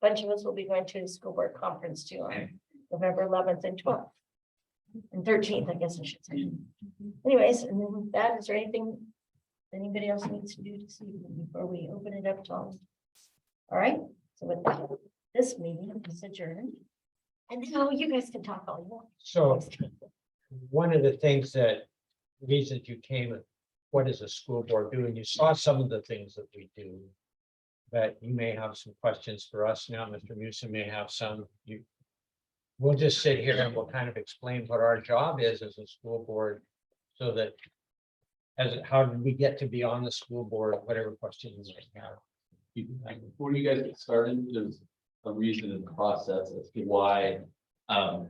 bunch of us will be going to the school board conference too on November 11th and 12th. And 13th, I guess I should say. Anyways, and then that, is there anything anybody else needs to do this evening before we open it up to all? All right, so with that, this meeting is adjourned. And now you guys can talk all you want.
So one of the things reasons you came, what does a school board do? And you saw some of the things that we do. But you may have some questions for us now. Mr. Musa may have some. We'll just sit here and we'll kind of explain what our job is as a school board, so that how did we get to be on the school board, whatever questions you have.
Before you guys get started, there's a reason in the process as to why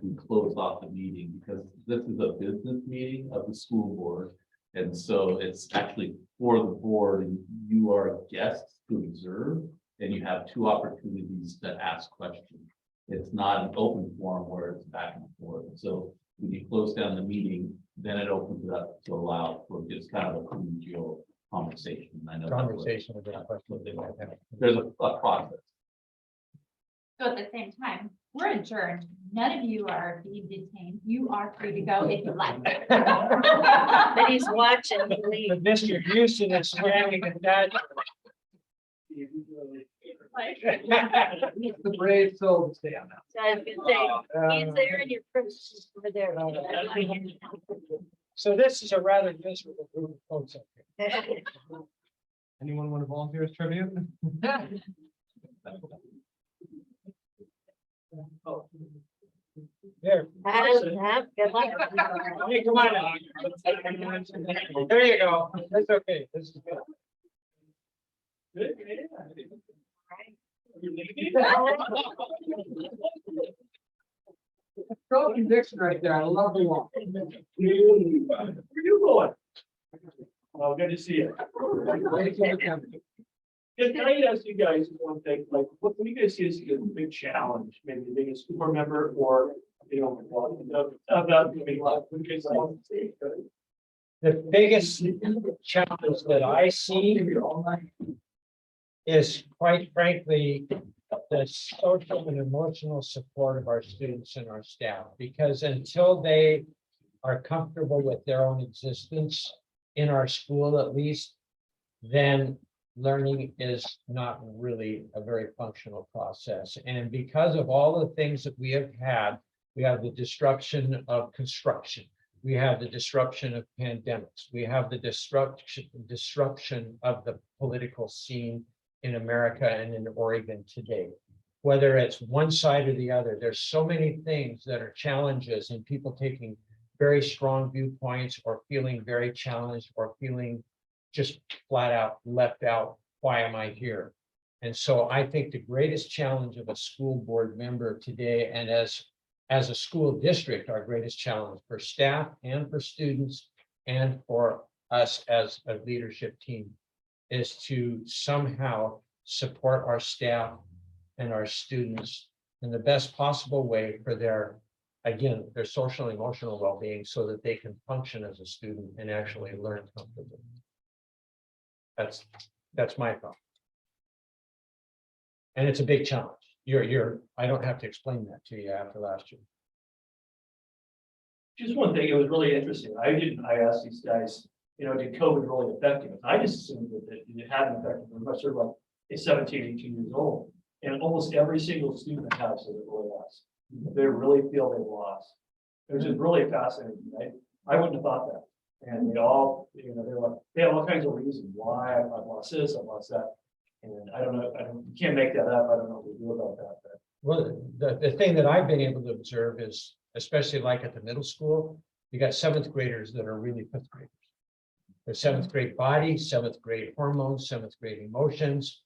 we closed off the meeting, because this is a business meeting of the school board. And so it's actually for the board, and you are guests to observe, and you have two opportunities to ask questions. It's not an open forum where it's back and forth. So when you close down the meeting, then it opens it up to allow for just kind of a collegial conversation. I know
Conversation about questions they might have.
there's a process.
So at the same time, we're adjourned. None of you are being detained. You are free to go if you like.
But he's watching.
But Mr. Houston is standing at that. The brave soul to stay on that.
So I was gonna say, he's there and your princess over there.
So this is a rather miserable group of folks up here.
Anyone want to volunteer as tribute?
There.
Good luck.
Hey, come on now. There you go. That's okay. This is good.
Broken Dixon right there. I love the one.
Where you going? Oh, good to see you. Can I ask you guys one thing, like, what do you guys see as a big challenge, maybe being a school board member, or, you know, about maybe what do you guys like?
The biggest challenge that I see is, quite frankly, the social and emotional support of our students and our staff, because until they are comfortable with their own existence in our school, at least, then learning is not really a very functional process. And because of all the things that we have had, we have the disruption of construction. We have the disruption of pandemics. We have the disruption of the political scene in America and in Oregon today. Whether it's one side or the other, there's so many things that are challenges, and people taking very strong viewpoints, or feeling very challenged, or feeling just flat out left out. Why am I here? And so I think the greatest challenge of a school board member today, and as a school district, our greatest challenge for staff and for students and for us as a leadership team, is to somehow support our staff and our students in the best possible way for their, again, their social and emotional well-being, so that they can function as a student and actually learn comfortably. That's my thought. And it's a big challenge. I don't have to explain that to you after last year.
Just one thing, it was really interesting. I asked these guys, you know, did COVID really affect you? I just assumed that it hadn't affected them. I sort of like 17, 18 years old. And almost every single student has said it really has. They really feel they've lost. Which is really fascinating, right? I wouldn't have thought that. And they all, you know, they have all kinds of reasons why I've lost this, I've lost that. And I don't know, you can't make that up. I don't know what we do about that. But.
Well, the thing that I've been able to observe is, especially like at the middle school, you got seventh graders that are really fifth graders. They're seventh grade body, seventh grade hormones, seventh grade emotions,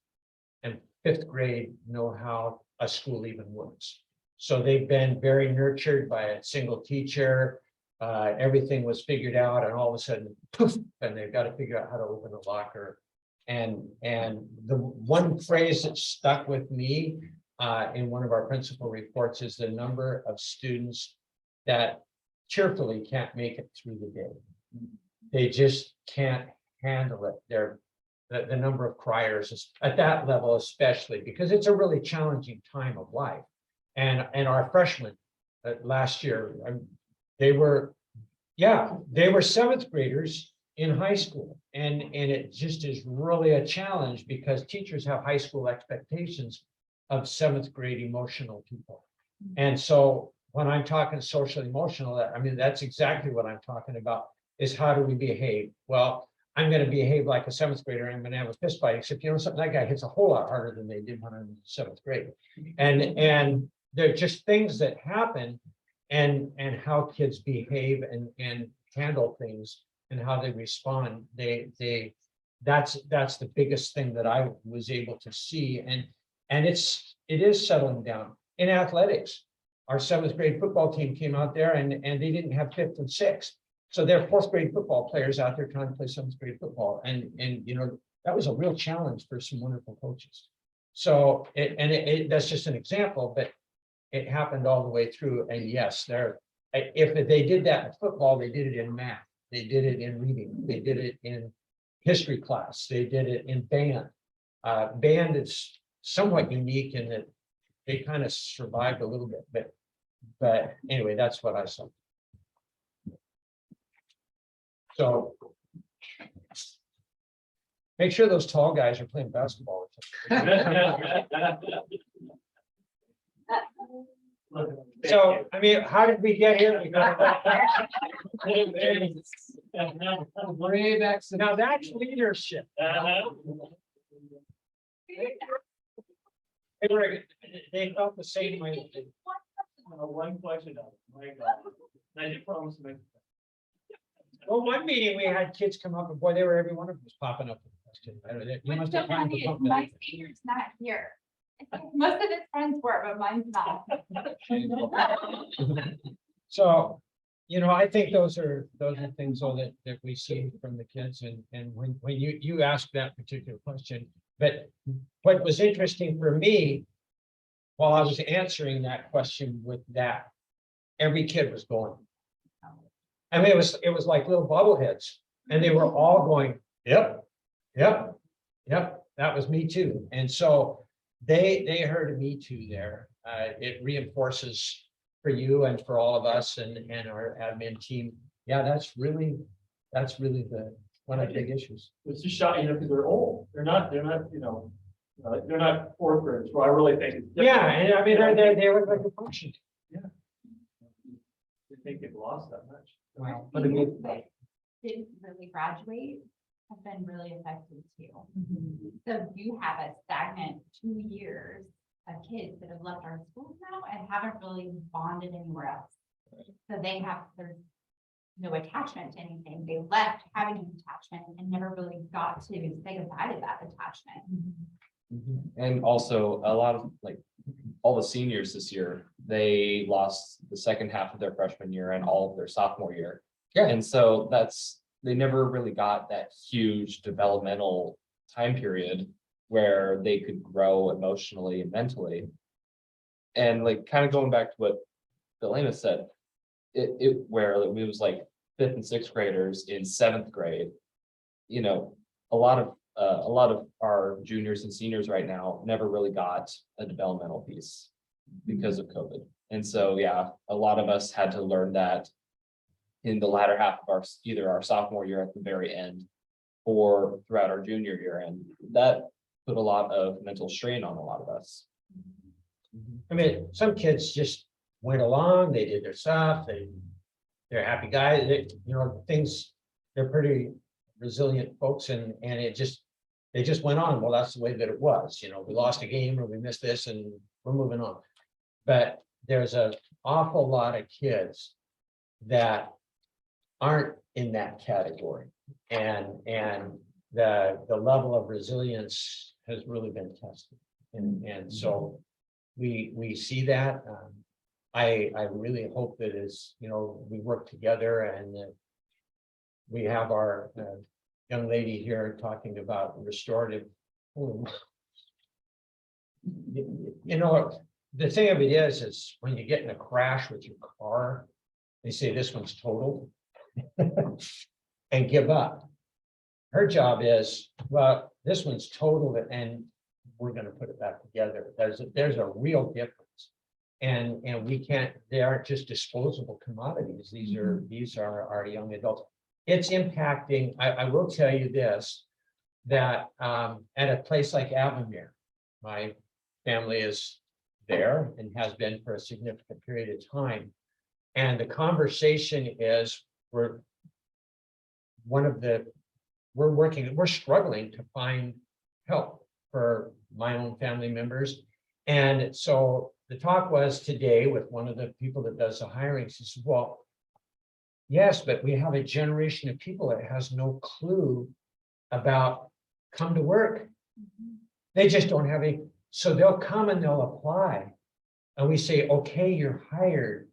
and fifth grade know how a school even works. So they've been very nurtured by a single teacher. Everything was figured out, and all of a sudden, poof, and they've got to figure out how to open a locker. And the one phrase that stuck with me in one of our principal reports is the number of students that cheerfully can't make it through the day. They just can't handle it. The number of criers is at that level, especially because it's a really challenging time of life. And our freshmen last year, they were seventh graders in high school. And it just is really a challenge because teachers have high school expectations of seventh grade emotional people. And so when I'm talking social emotional, I mean, that's exactly what I'm talking about, is how do we behave? Well, I'm going to behave like a seventh grader and I'm going to have a fist fight, except you know something, that guy hits a whole lot harder than they did when I was in seventh grade. And they're just things that happen, and how kids behave and handle things and how they respond. That's the biggest thing that I was able to see. And it is settling down. In athletics, our seventh grade football team came out there and they didn't have fifth and sixth. So they're fourth grade football players out there trying to play seventh grade football. And you know, that was a real challenge for some wonderful coaches. So that's just an example, but it happened all the way through. And yes, if they did that in football, they did it in math, they did it in reading, they did it in history class, they did it in band. Band is somewhat unique in that they kind of survived a little bit, but anyway, that's what I saw. So make sure those tall guys are playing basketball. So, I mean, how did we get here? Now that's leadership. They felt the same way.
One question. My God. I did promise to make.
Well, one meeting we had kids come up and boy, they were every one of them was popping up with a question. You must have time to pump
My
that.
senior's not here. Most of his friends were, but mine's not.
So, you know, I think those are things though that we see from the kids, and when you ask that particular question, but what was interesting for me while I was answering that question with that, every kid was going. I mean, it was like little bobbleheads, and they were all going, yep, yep, yep, that was me too. And so they heard a me too there. It reinforces for you and for all of us and our admin team. Yeah, that's really one of the big issues.
It's just shocking, you know, because they're old. They're not, you know, they're not fourth graders. So I really think it's different.
Yeah, and I mean, they look like a function.
Yeah. I think they've lost that much.
Wow.
But didn't really graduate have been really effective too. So you have a stagnant 2 years of kids that have left our schools now and haven't really bonded anywhere else. So there's no attachment to anything. They left having an attachment and never really got to say goodbye to that attachment.
And also a lot of like all the seniors this year, they lost the second half of their freshman year and all of their sophomore year.
Yeah.
And so they never really got that huge developmental time period where they could grow emotionally and mentally. And like kind of going back to what Delana said, it was like fifth and sixth graders in seventh grade, you know, a lot of our juniors and seniors right now never really got a developmental piece because of COVID. And so, yeah, a lot of us had to learn that in the latter half of either our sophomore year at the very end or throughout our junior year. And that put a lot of mental strain on a lot of us.
I mean, some kids just went along, they did their stuff, they're happy guys, you know, they're pretty resilient folks, and they just went on. Well, that's the way that it was. You know, we lost a game or we missed this and we're moving on. But there's an awful lot of kids that aren't in that category. And the level of resilience has really been tested. And so we see that. I really hope that as, you know, we work together and that we have our young lady here talking about restorative. You know, the thing of it is when you get in a crash with your car They say this one's total. And give up. Her job is, well, this one's total and we're gonna put it back together. There's a real difference. And we can't, they aren't just disposable commodities. These are our young adults. It's impacting, I will tell you this, that at a place like Avamere, my family is there and has been for a significant period of time. And the conversation is, we're struggling to find help for my own family members. And so the talk was today with one of the people that does the hiring. She says, well, yes, but we have a generation of people that has no clue about come to work. They just don't have a, so they'll come and they'll apply. And we say, okay, you're hired.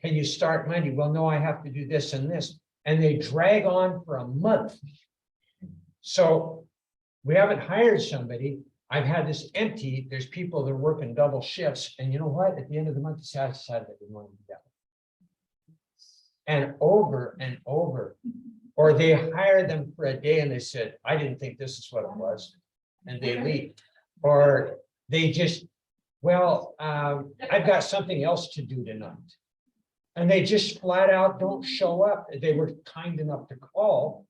Can you start Monday? Well, no, I have to do this and this. And they drag on for a month. So we haven't hired somebody. I've had this empty. There's people that are working double shifts. And you know what? At the end of the month, I decided I didn't want to do that. And over. Or they hire them for a day and they said, I didn't think this is what it was. And they leave. Or they just, well, I've got something else to do tonight. And they just flat out don't show up. They were kind enough to call.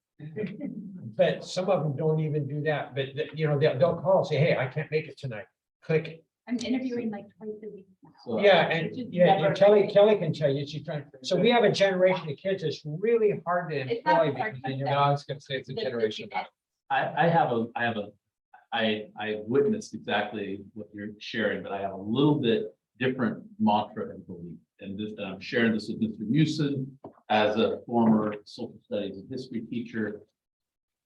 But some of them don't even do that. But you know, they'll call and say, hey, I can't make it tonight. Click.
I'm interviewing like twice a week now.
So,
Yeah, and Kelly can tell you, she's trying. So we have a generation of kids that's really hard to
It's not
employ.
hard
Because
to
they
No, I was gonna say it's a generation.
I witnessed exactly what you're sharing, but I have a little bit different mantra and belief. And this, and I'm sharing this with Mr. Mewson as a former social studies and history teacher.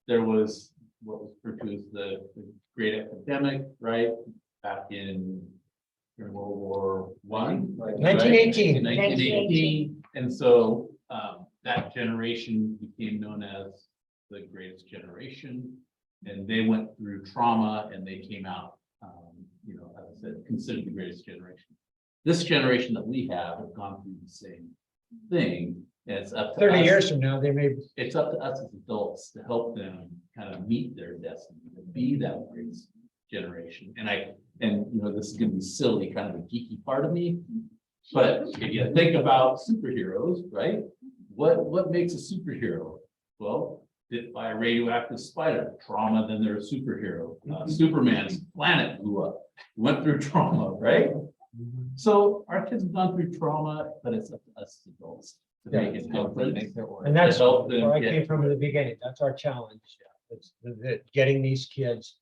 There was what was referred to as the great epidemic, right? Back in World War I.
1918.
1918. And so that generation became known as the greatest generation. And they went through trauma and they came out, you know, as I said, considered the greatest generation. This generation that we have gone through the same thing. And it's up to
30
us.
years from now, they may.
It's up to us as adults to help them kind of meet their destiny, to be that greatest generation. And you know, this is gonna be silly, kind of a geeky part of me. But if you think about superheroes, right? What makes a superhero? Well, bit by a radioactive spider, trauma, then they're a superhero. Superman's planet blew up, went through trauma, right? So our kids have gone through trauma, but it's up to us as adults to make it different.
And that's
help them
where I
get
came from in the beginning. That's our challenge. It's getting these kids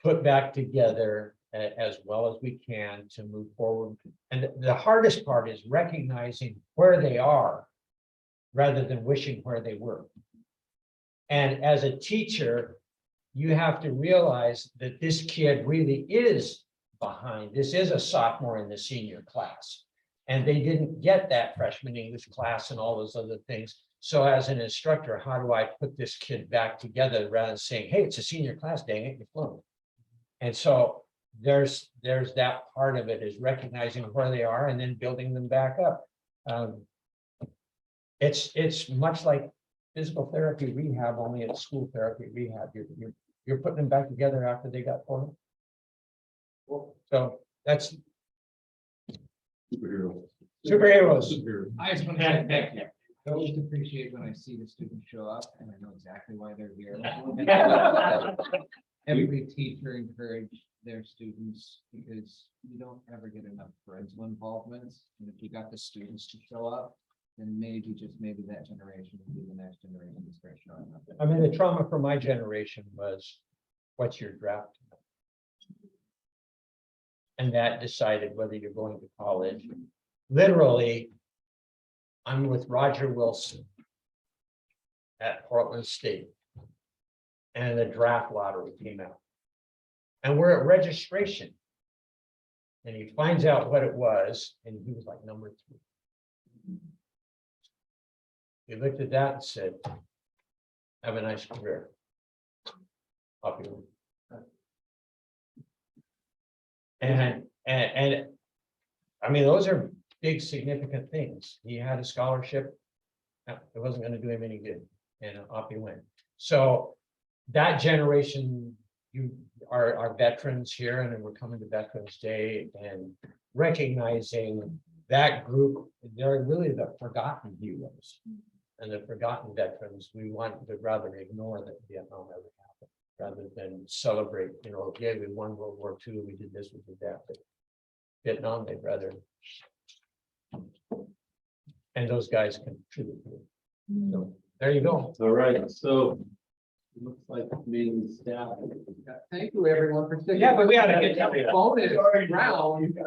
put back together as well as we can to move forward. And the hardest part is recognizing where they are rather than wishing where they were. And as a teacher, you have to realize that this kid really is behind. This is a sophomore in the senior class. And they didn't get that freshman English class and all those other things. So as an instructor, how do I put this kid back together rather than saying, hey, it's a senior class, dang it, you're fluent. And so there's that part of it, is recognizing where they are and then building them back up. It's much like physical therapy rehab, only it's school therapy rehab. You're putting them back together after they got formed. So that's
Superheroes.
superheroes.
I just want to say thank you. I always appreciate when I see the students show up and I know exactly why they're here. Every teacher encourage their students because you don't ever get enough parental involvement. And if you got the students to show up, then maybe, just maybe that generation will be the next generation to start showing up.
I mean, the trauma for my generation was, what's your draft? And that decided whether you're going to college. Literally, I'm with Roger Wilson at Portland State. And the draft lottery came out. And we're at registration. And he finds out what it was, and he was like number 3. He looked at that and said, have a nice career. Up you. And I mean, those are big significant things. He had a scholarship. It wasn't gonna do him any good, and off he went. So that generation, you are veterans here, and then we're coming to Veterans Day and recognizing that group, they're really the forgotten heroes. And the forgotten veterans, we want to rather ignore that Vietnam ever happened, rather than celebrate, yeah, we won World War II, we did this, we did that, but Vietnam, they'd rather. And those guys contribute to it. So there you go.
All right, so it looks like meeting staff.
Thank you, everyone, for sticking.
Yeah, but we had to
with
get
us.
that.
Phone is around.